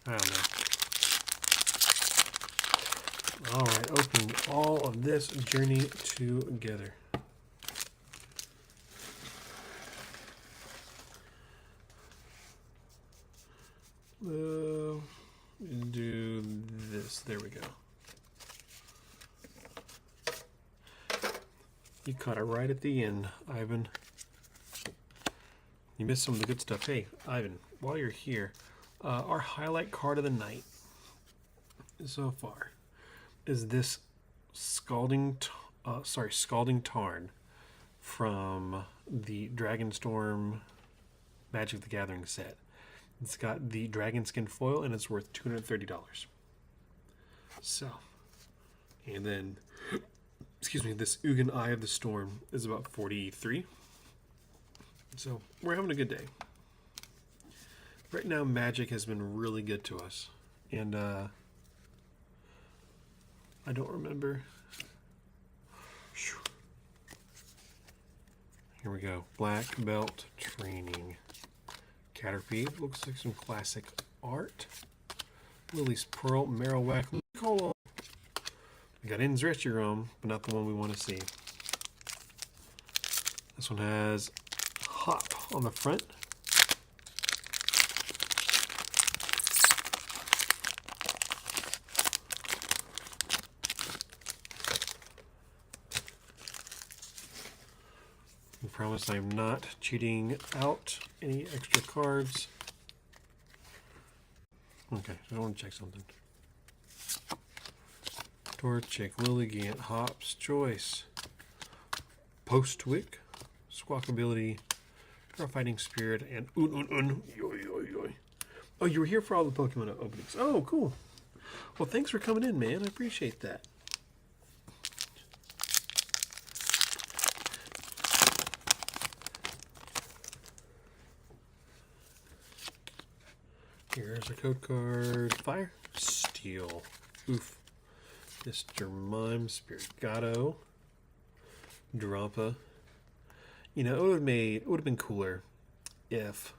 I don't know. Alright, opening all of this journey together. Do this. There we go. You caught it right at the end, Ivan. You missed some of the good stuff. Hey, Ivan, while you're here, our highlight card of the night so far is this Scalding Tarn from the Dragonstorm Magic the Gathering set. It's got the dragon skin foil and it's worth $230. So, and then, excuse me, this Ugin Eye of the Storm is about $43. So, we're having a good day. Right now, Magic has been really good to us. And, I don't remember. Here we go. Black Belt Training. Caterpie. Looks like some classic art. Lily's Pearl. Marowak. Hold on. We got In's Reshiram, but not the one we want to see. This one has Hop on the front. I promise I'm not cheating out any extra cards. Okay, I want to check something. Torchic, Lilligant, Hop's Choice, Postwick, Squawkability, Fighting Spirit, and Yoy, yoy, yoy. Oh, you were here for all the Pokemon openings. Oh, cool. Well, thanks for coming in, man. I appreciate that. Here's a code card. Fire. Steel. Oof. Mr. Mime. Spirigato. Drampa. You know, it would have been cooler if,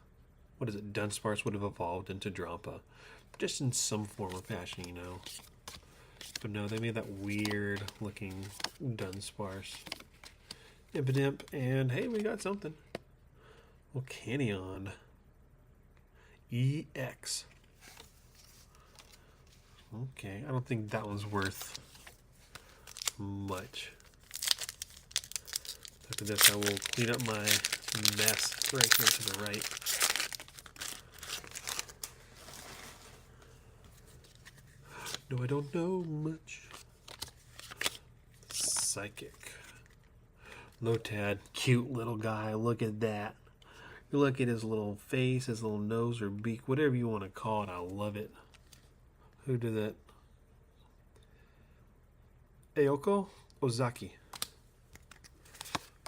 what is it, Dunsparce would have evolved into Drampa. Just in some form or fashion, you know. But no, they made that weird looking Dunsparce. Impidimp, and hey, we got something. Volcanion. EX. Okay, I don't think that one's worth much. After this, I will clean up my mess right here to the right. No, I don't know much. Psychic. Lotad, cute little guy. Look at that. You look at his little face, his little nose or beak, whatever you want to call it. I love it. Who did that? Aoko Ozaki.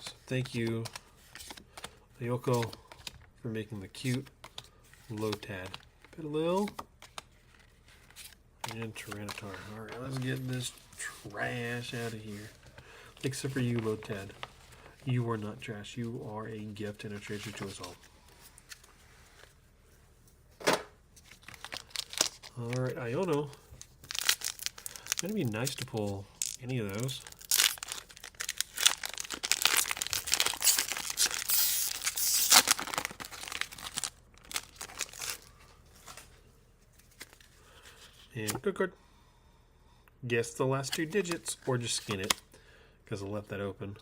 So thank you, Aoko, for making the cute Lotad. Petalil and Tyranitar. Alright, let's get this trash out of here. Except for you, Lotad. You are not trash. You are a gift and a treasure to us all. Alright, Iono. It's going to be nice to pull any of those. And good card. Guess the last two digits or just skin it because I left that open.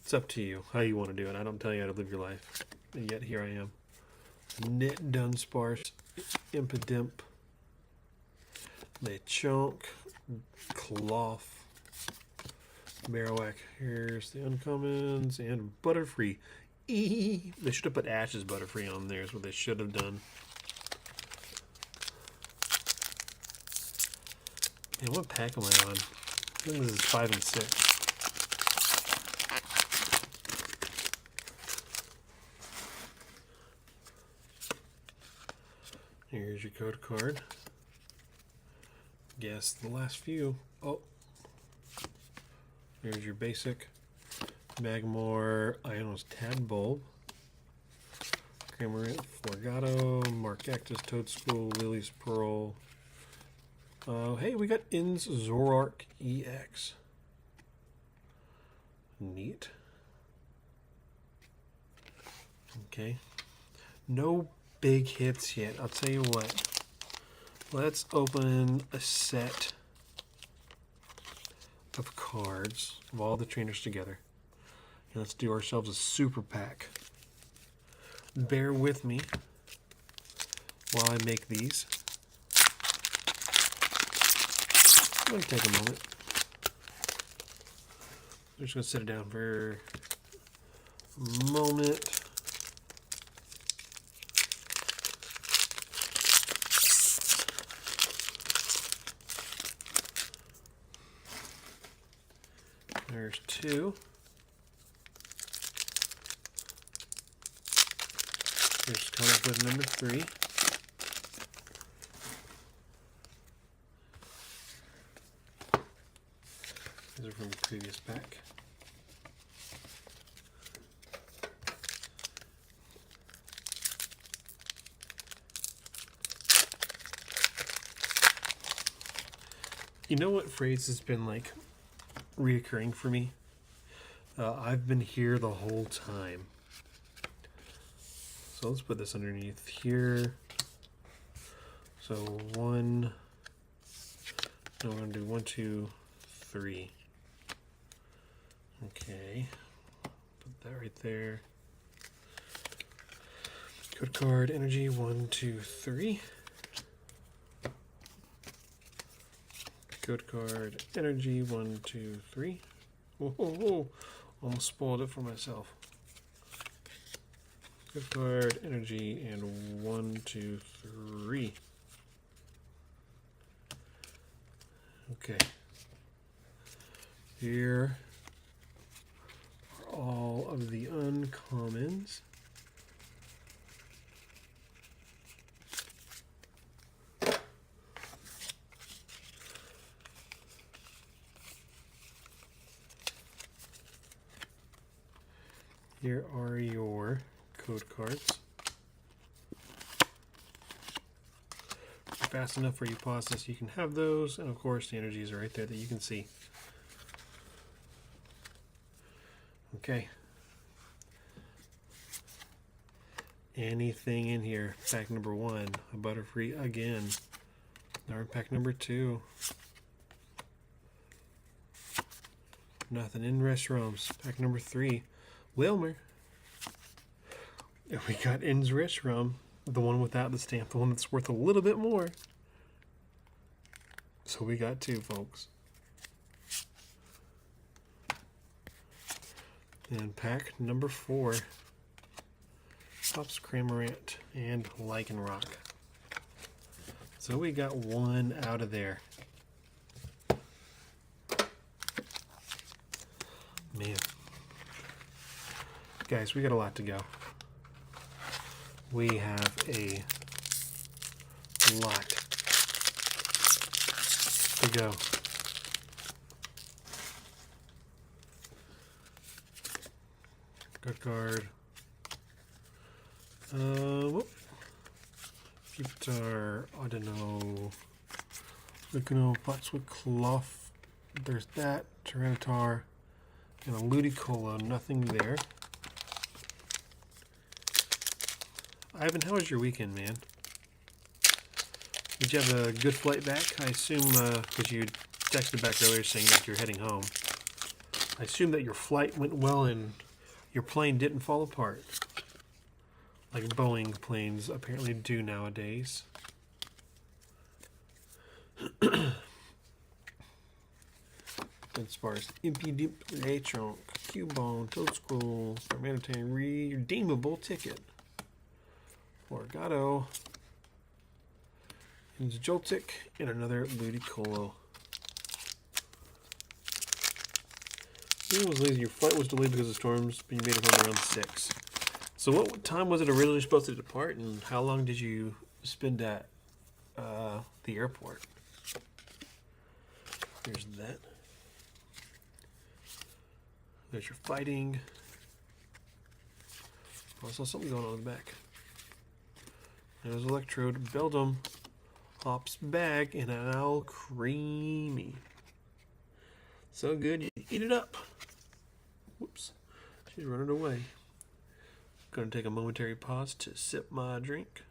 It's up to you how you want to do it. I don't tell you how to live your life. And yet here I am. Knit Dunsparce, Impidimp, Lechonk, Cloth, Marowak. Here's the uncommons and Butterfree. They should have put Ash's Butterfree on there is what they should have done. And what pack am I on? I think this is 5 and 6. Here's your code card. Guess the last few. Oh. Here's your basic Magmar, Ionos Tadbulb, Cramorant, Florgato, Markactus, Toadschool, Lily's Pearl. Hey, we got In's Zoroark EX. Neat. Okay. No big hits yet. I'll tell you what. Let's open a set of cards of all the trainers together. And let's do ourselves a super pack. Bear with me while I make these. I'm going to take a moment. I'm just going to sit it down for a moment. There's two. Here's coming up with number 3. These are from the previous pack. You know what phrase has been like reoccurring for me? I've been here the whole time. So let's put this underneath here. So 1, no, we're going to do 1, 2, 3. Okay, put that right there. Code card, energy, 1, 2, 3. Code card, energy, 1, 2, 3. Whoa, whoa, whoa. Almost spoiled it for myself. Code card, energy, and 1, 2, 3. Okay. Here are all of the uncommons. Here are your code cards. Fast enough where you pause this, you can have those, and of course the energies are right there that you can see. Okay. Anything in here? Pack number 1, a Butterfree again. Or pack number 2. Nothing in Reshiram's. Pack number 3. Wilmer. And we got In's Reshiram, the one without the stamp, the one that's worth a little bit more. So we got 2, folks. And pack number 4. Pops Cramorant and Lycanroc. So we got 1 out of there. Man. Guys, we got a lot to go. We have a lot to go. Good card. Whoop. Pupitar, Audino, Lucano, Potswood, Cloth. There's that. Tyranitar, and a Ludicolo. Nothing there. Ivan, how was your weekend, man? Did you have a good flight back? I assume, because you texted back earlier saying that you're heading home. I assume that your flight went well and your plane didn't fall apart. Like Boeing planes apparently do nowadays. Dunsparce, Impudip, Lechonk, Cubone, Toadschool, Charmeleon, redeemable ticket. Florgato, and Joltik, and another Ludicolo. It was lazy. Your flight was delayed because of storms, but you made it home around 6. So what time was it originally supposed to depart, and how long did you spend at the airport? There's that. There's your fighting. Also something going on in the back. There's Electrode, Beldum, Hops Bag, and Al Creamy. So good, you eat it up. Whoops, she's running away. Gonna take a momentary pause to sip my drink.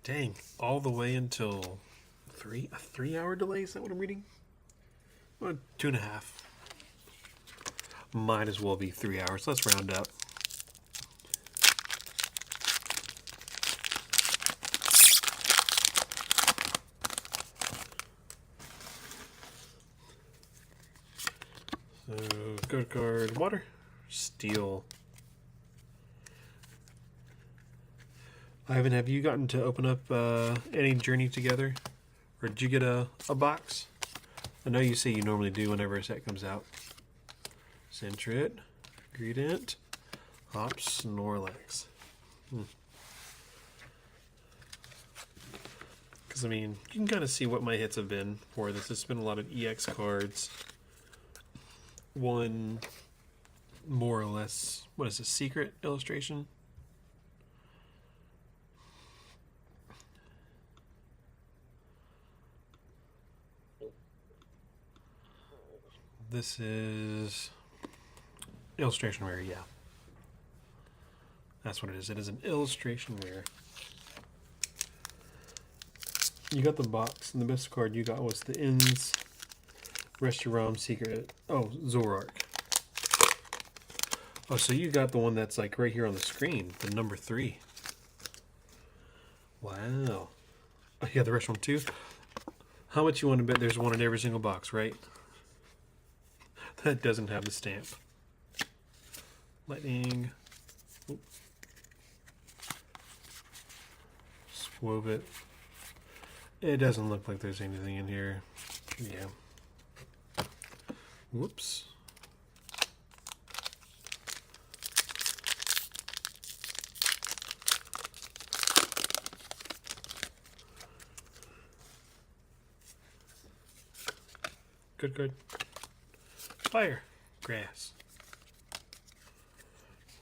Dang, all the way until a 3-hour delay, is that what I'm reading? Well, 2.5. Might as well be 3 hours. Let's round up. So, code card, water, steel. Ivan, have you gotten to open up any Journey together? Or did you get a box? I know you say you normally do whenever a set comes out. Sentret, Greedent, Hops, Snorlax. Because, I mean, you can kind of see what my hits have been for this. It's been a lot of EX cards. One, more or less, what is this, secret illustration? This is illustration rare, yeah. That's what it is. It is an illustration rare. You got the box, and the best card you got was the Ins Reshiram Secret. Oh, Zoroark. Oh, so you got the one that's like right here on the screen, the number 3. Wow. Oh, yeah, the rest one too. How much you want to bet there's one in every single box, right? That doesn't have the stamp. Lightning. Oop. Swove it. It doesn't look like there's anything in here. Yeah. Whoops. Good, good. Fire. Grass.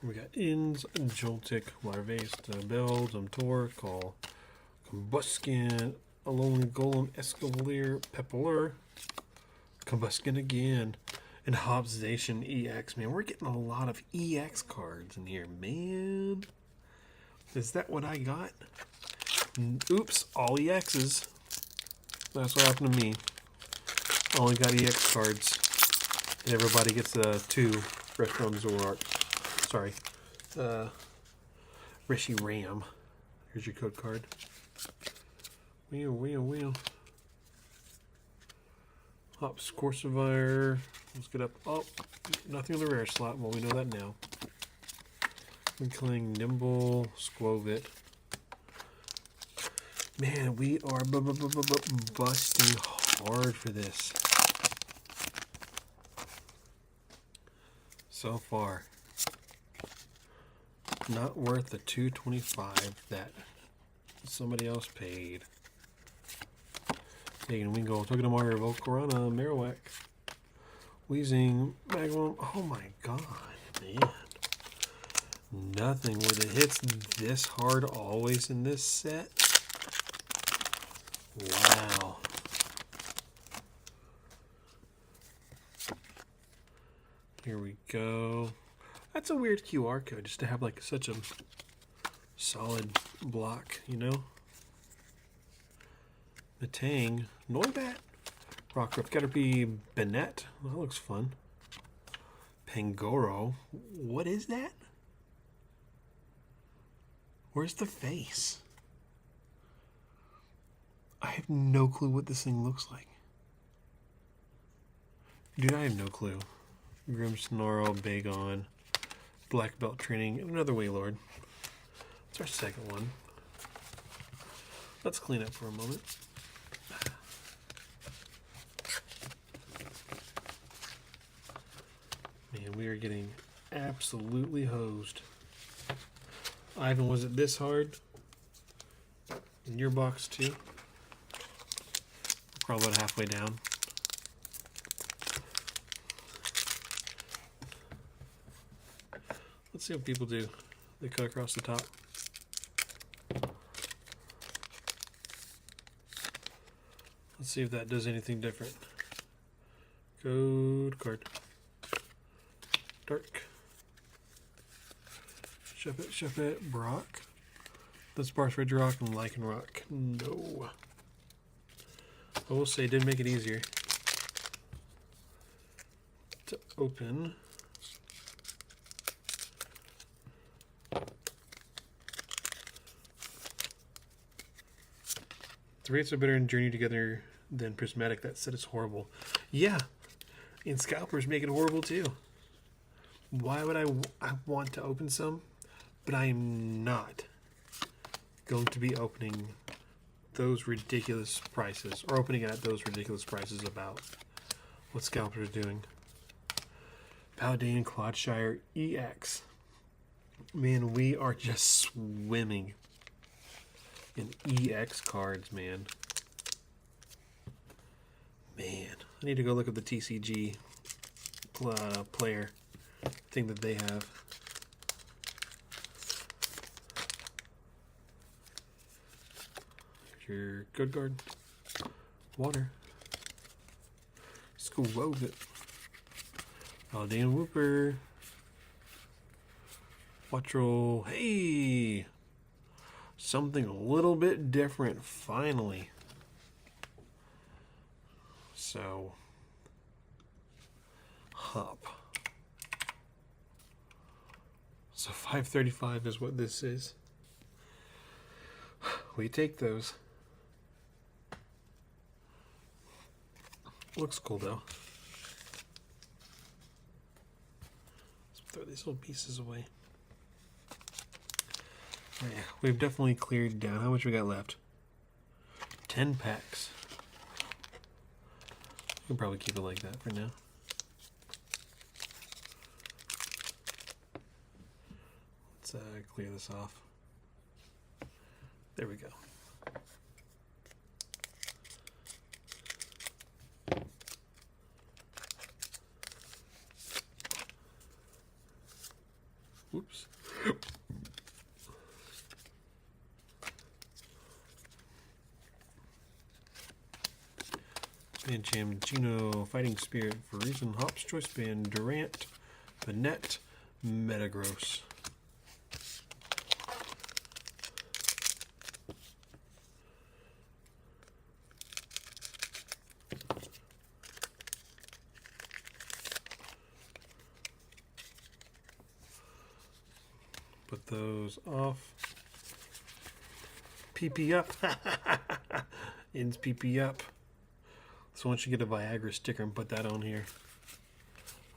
We got Ins, Joltik, Larvesta, Beldum, Torkoal, Combuskin, Alolan Golem, Escavalier, Pepler, Combuskin again, and Hobsation EX. Man, we're getting a lot of EX cards in here, man. Is that what I got? Oops, all EXs. That's what happened to me. I only got EX cards. And everybody gets 2 Reshiram Zoroark. Sorry. Reshiram. Here's your code card. Wheel. Hops, Corsair. Let's get up. Oh, nothing in the rare slot. Well, we know that now. Inkling, Nimble, Squovit. Man, we are busting hard for this. So far. Not worth the $225 that somebody else paid. Taking Wingull, Togedemaru, Volcarona, Marowak, Weezing, Magnum. Oh my god, man. Nothing where it hits this hard always in this set. Wow. Here we go. That's a weird QR code just to have like such a solid block, you know? Matang, Noibat, Rockruff, Caterpie, Banette. Well, that looks fun. Pangoro. What is that? Where's the face? I have no clue what this thing looks like. Dude, I have no clue. Grimmsnarl, Bagon, Black Belt Training, and another Wailord. It's our second one. Let's clean up for a moment. we are getting absolutely hosed. Ivan, was it this hard? In your box too? Probably about halfway down. Let's see what people do. They cut across the top. Let's see if that does anything different. Code card. Dark. Shove it. Brock. The Sparse Ridge Rock and Lycanroc. No. I will say it did make it easier to open. The rates are better in Journey Together than Prismatic. That set is horrible. Yeah, and Scalpers make it horrible too. Why would I want to open some? But I am not going to be opening those ridiculous prices, or opening it at those ridiculous prices about what Scalpers are doing. Paladin, Clodshire, EX. Man, we are just swimming in EX cards, man. Man, I need to go look at the TCG player thing that they have. Your good guard, water, Squove it, Paladin Whooper, Wattrel, hey, something a little bit different finally. So, hop. So 535 is what this is. We take those. Looks cool though. Let's throw these little pieces away. Oh, yeah, we've definitely cleared down. How much we got left? 10 packs. We can probably keep it like that for now. Let's clear this off. There we go. Whoops. Bancham, Gino, Fighting Spirit, Verizon, Hops, Choice Band, Durant, Banette, Metagross. Put those off. PP up. Ends PP up. So once you get a Viagra sticker and put that on here.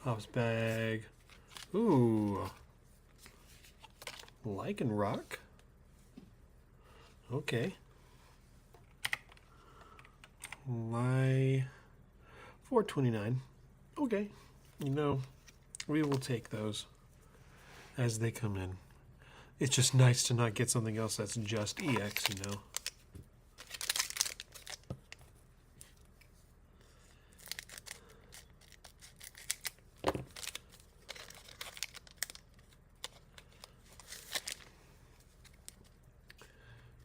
Hops bag. Ooh. Lycanroc. Okay. 429. Okay. You know, we will take those as they come in. It's just nice to not get something else that's just EX, you know.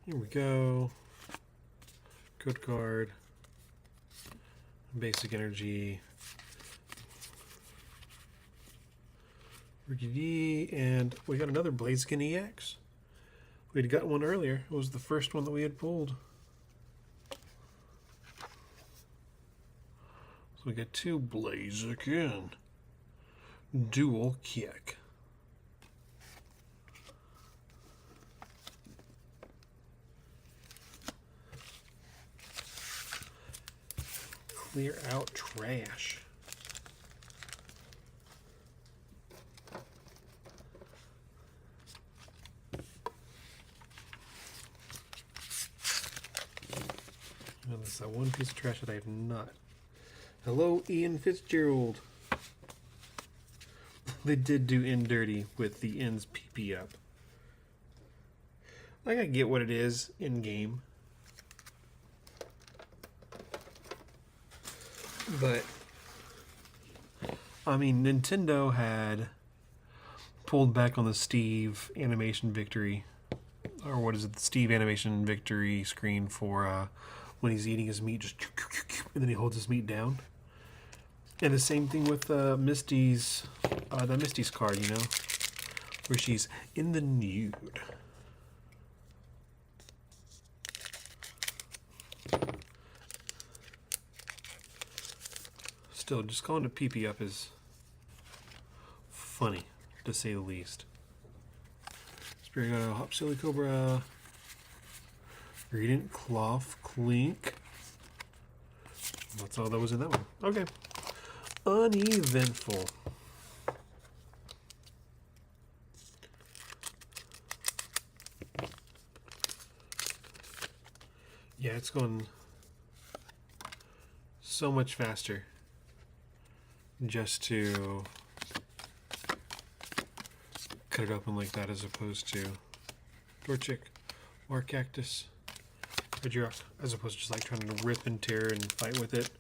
Here we go. Good card. Basic energy. And we got another Blaziken EX. We'd got one earlier. It was the first one that we had pulled. So we got two Blaziken. Dual kick. Clear out trash. Well, that's that one piece of trash that I have not. Hello, Ian Fitzgerald. They did do in dirty with the ends PP up. Like, I get what it is in game. But, I mean, Nintendo had pulled back on the Steve animation victory. Or what is it? The Steve animation victory screen for when he's eating his meat, just and then he holds his meat down. And the same thing with Misty's, the Misty's card, you know, where she's in the nude. Still, just calling it PP up is funny, to say the least. Spirit got a Hop Silly Cobra, Radiant Cloth Clink. That's all that was in that one. Okay. Uneventful. Yeah, it's going so much faster just to cut it open like that as opposed to Torchic or Cactus or Girox, as opposed to just like trying to rip and tear and fight with it.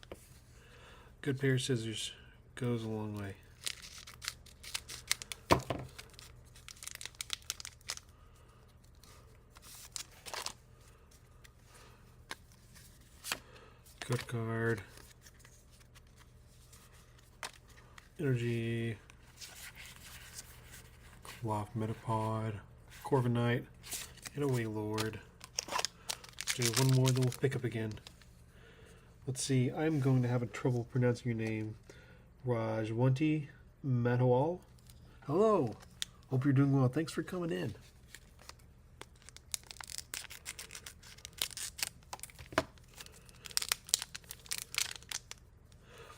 Good pair of scissors goes a long way. Good card. Energy. Cloth Metapod. Corviknight. And a Wailord. Do one more, then we'll pick up again. Let's see, I'm going to have trouble pronouncing your name. Rajwanti Matawal. Hello. Hope you're doing well. Thanks for coming in.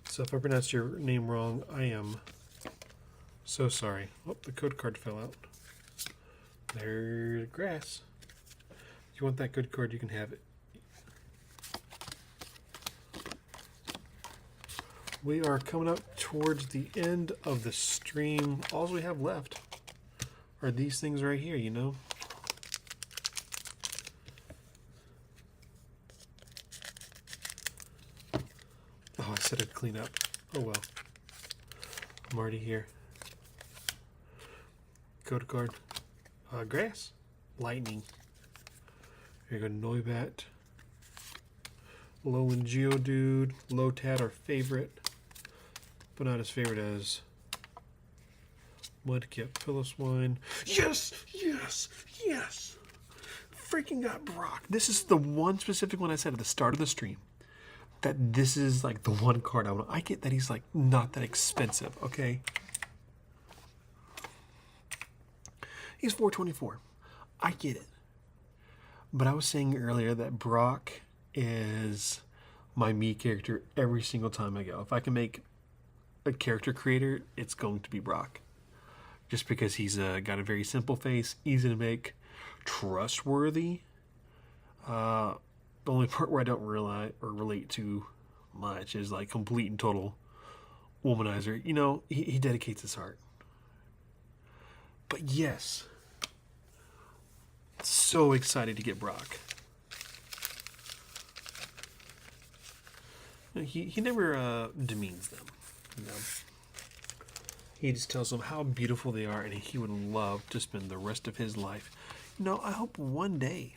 So if I pronounced your name wrong, I am so sorry. Oh, the code card fell out. There's grass. If you want that code card, you can have it. We are coming up towards the end of the stream. All we have left are these things right here, you know? Oh, I said I'd clean up. Oh well. I'm already here. Code card. Grass. Lightning. Here you go, Noibat. Alolan Geodude. Lotad, our favorite. But not as favorite as Mudkip, Piloswine. Yes! Yes! Yes! Freaking got Brock. This is the one specific one I said at the start of the stream. That this is like the one card I want. I get that he's like not that expensive, okay? He's $4.24. I get it. But I was saying earlier that Brock is my me character every single time I go. If I can make a character creator, it's going to be Brock. Just because he's got a very simple face, easy to make, trustworthy. The only part where I don't realize or relate to much is like complete and total womanizer. You know, he dedicates his heart. But yes, so excited to get Brock. He never demeans them. You know? He just tells them how beautiful they are and he would love to spend the rest of his life. You know, I hope one day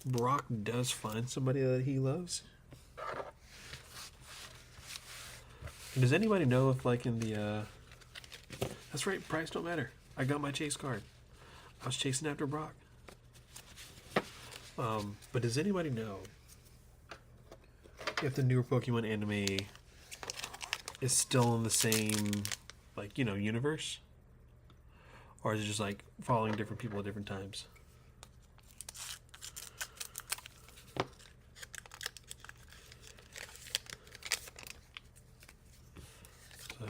Brock does find somebody that he loves. And does anybody know if like in the that's right, price don't matter. I got my chase card. I was chasing after Brock. But does anybody know if the newer Pokemon anime is still in the same, like, you know, universe? Or is it just like following different people at different times?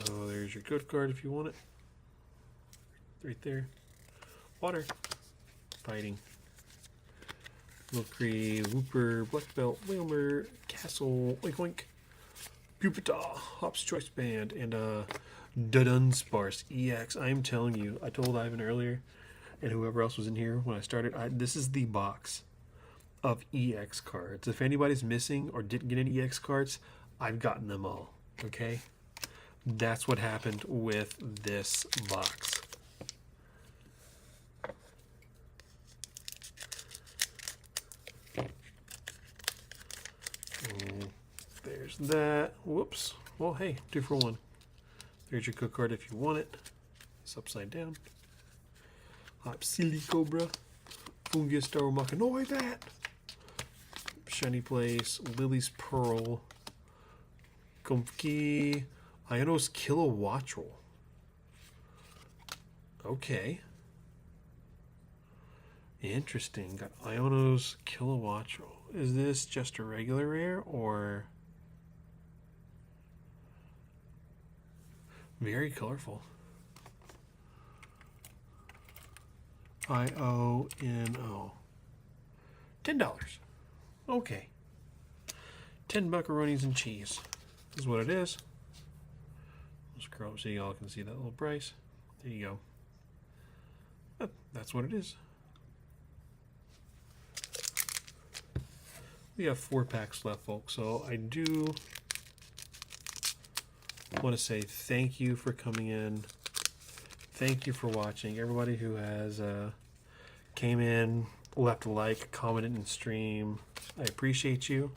So there's your code card if you want it. Right there. Water. Fighting. Milkree, Wooper, Black Belt, Wilmer, Castle, Oink Oink, Pupitar, Hop's Choice Band, and Dunsparce EX. I'm telling you, I told Ivan earlier, and whoever else was in here when I started, this is the box of EX cards. If anybody's missing or didn't get any EX cards, I've gotten them all. Okay? That's what happened with this box. There's that. Whoops. Well, hey, 2 for 1. There's your code card if you want it. It's upside down. Silicobra. Fungus Darumaka. No, like that. Shiny Place. Lily's Pearl. Komfki. Ionos Kilowattrel. Okay. Interesting. Got Ionos Kilowattrel. Is this just a regular rare or very colorful? IONO. $10. Okay. 10 macaronis and cheese is what it is. I'll scroll up so y'all can see that little price. There you go. That's what it is. We have 4 packs left, folks, so I do want to say thank you for coming in. Thank you for watching. Everybody who has came in, left a like, commented in stream, I appreciate you.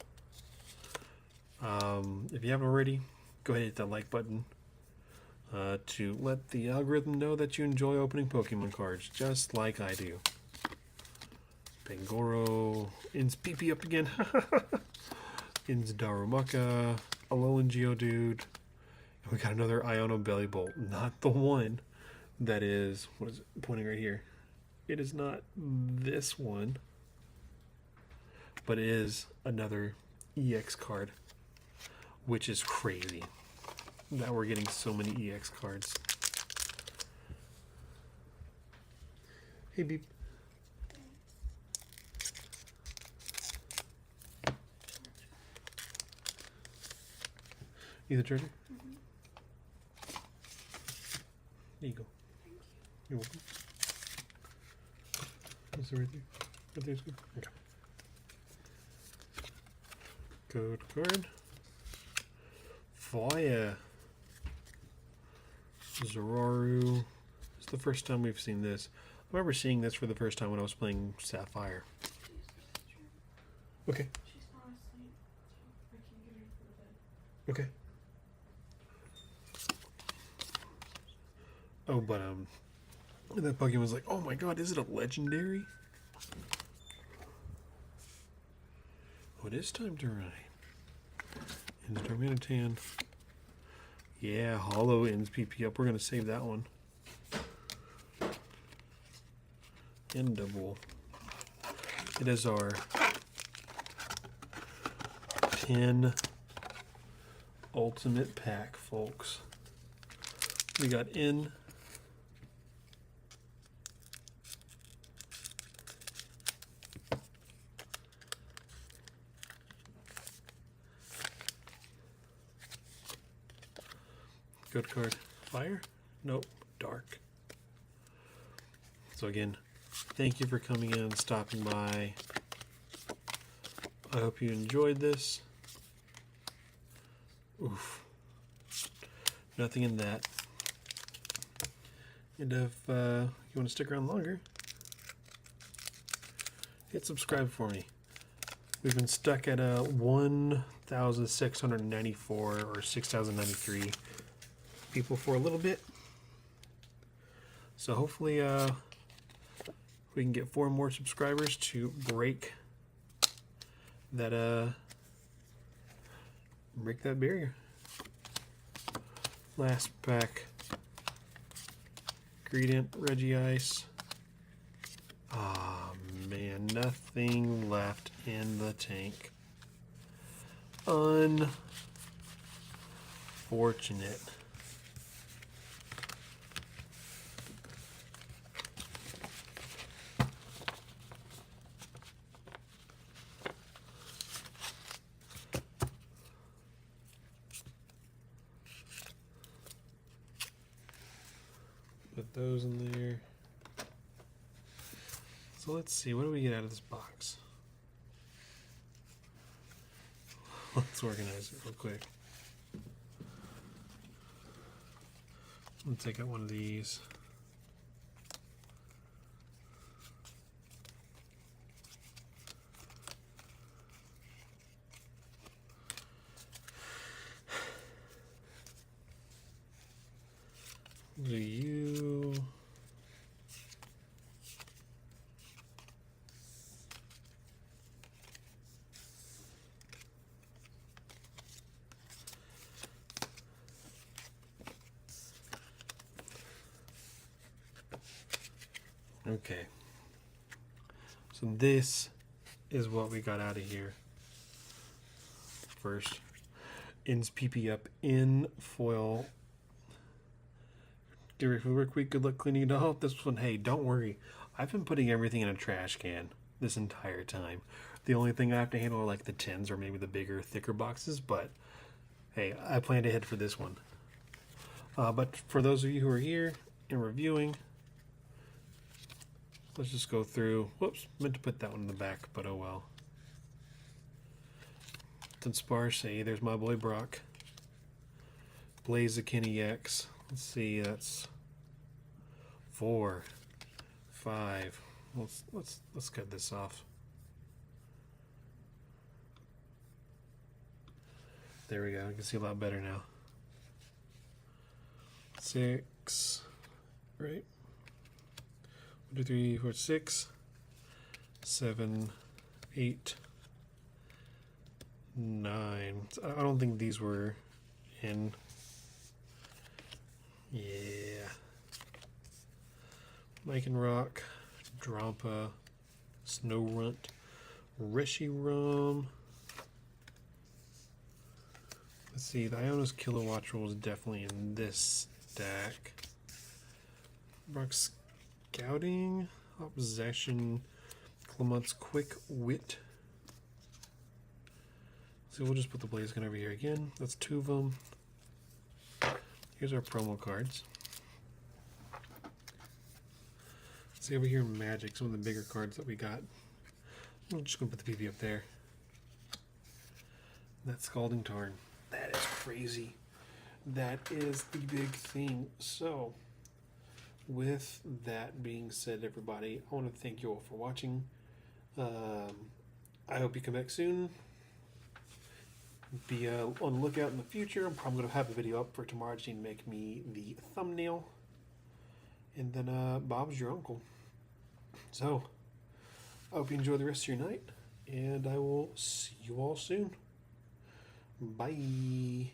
If you haven't already, go ahead and hit that like button to let the algorithm know that you enjoy opening Pokemon cards, just like I do. Pangoro, In's PP up again. In's Darumaka, Alolan Geodude. And we got another Iono Belly Bolt. Not the one that is, what is it, pointing right here. It is not this one, but it is another EX card, which is crazy that we're getting so many EX cards. Hey, Beep. You the charger? Mm-hmm. There you go. You're welcome. Is it right there? Right there's good. Okay. Code card. Fire. Zoroark. It's the first time we've seen this. I remember seeing this for the first time when I was playing Sapphire. Okay. She's falling asleep, so I can't get her to the bed. Okay. Oh, but that Pokemon was like, oh my god, is it a legendary? Oh, it is time to ride. And the Darmanitan. Yeah, Hollow ends PP up. We're gonna save that one. And double. It is our 10 ultimate pack, folks. We got in. Good card. Fire? Nope. Dark. So again, thank you for coming in, stopping by. I hope you enjoyed this. Oof. Nothing in that. And if you want to stick around longer, hit subscribe for me. We've been stuck at 1,694 or 6,093 people for a little bit. So hopefully we can get 4 more subscribers to break that barrier. Last pack. Gradient, Regice. Ah, man, nothing left in the tank. Unfortunate. put those in there. So let's see, what do we get out of this box? Let's organize it real quick. Let's take out one of these. Do you? Okay. So this is what we got out of here. First, ends PP up in foil. Gary Workweek, good luck cleaning it up. This one, hey, don't worry. I've been putting everything in a trash can this entire time. The only thing I have to handle are like the tins or maybe the bigger, thicker boxes, but hey, I planned ahead for this one. But for those of you who are here and reviewing, let's just go through. Whoops, meant to put that one in the back, but oh well. Sparse, hey, there's my boy Brock. Blaze Kenny X. Let's see, that's 4, 5. Let's cut this off. There we go. You can see a lot better now. 6, right? 1, 2, 3, 4, 6, 7, 8, 9. I don't think these were in. Yeah. Lycanroc, Drampa, Snowrunt, Reshiram. Let's see, the Ionis Kilowattrel was definitely in this stack. Brock Scouting, Opposition, Clamont's Quick Wit. So we'll just put the Blaziken over here again. That's 2 of them. Here's our promo cards. See over here in Magic, some of the bigger cards that we got. I'm just going to put the PP up there. That Scalding Tarn. That is crazy. That is the big thing. So, with that being said, everybody, I want to thank you all for watching. I hope you come back soon. Be on the lookout in the future. I'm probably going to have a video up for tomorrow. Just need to make me the thumbnail. And then Bob's your uncle. So, I hope you enjoy the rest of your night. And I will see you all soon. Bye.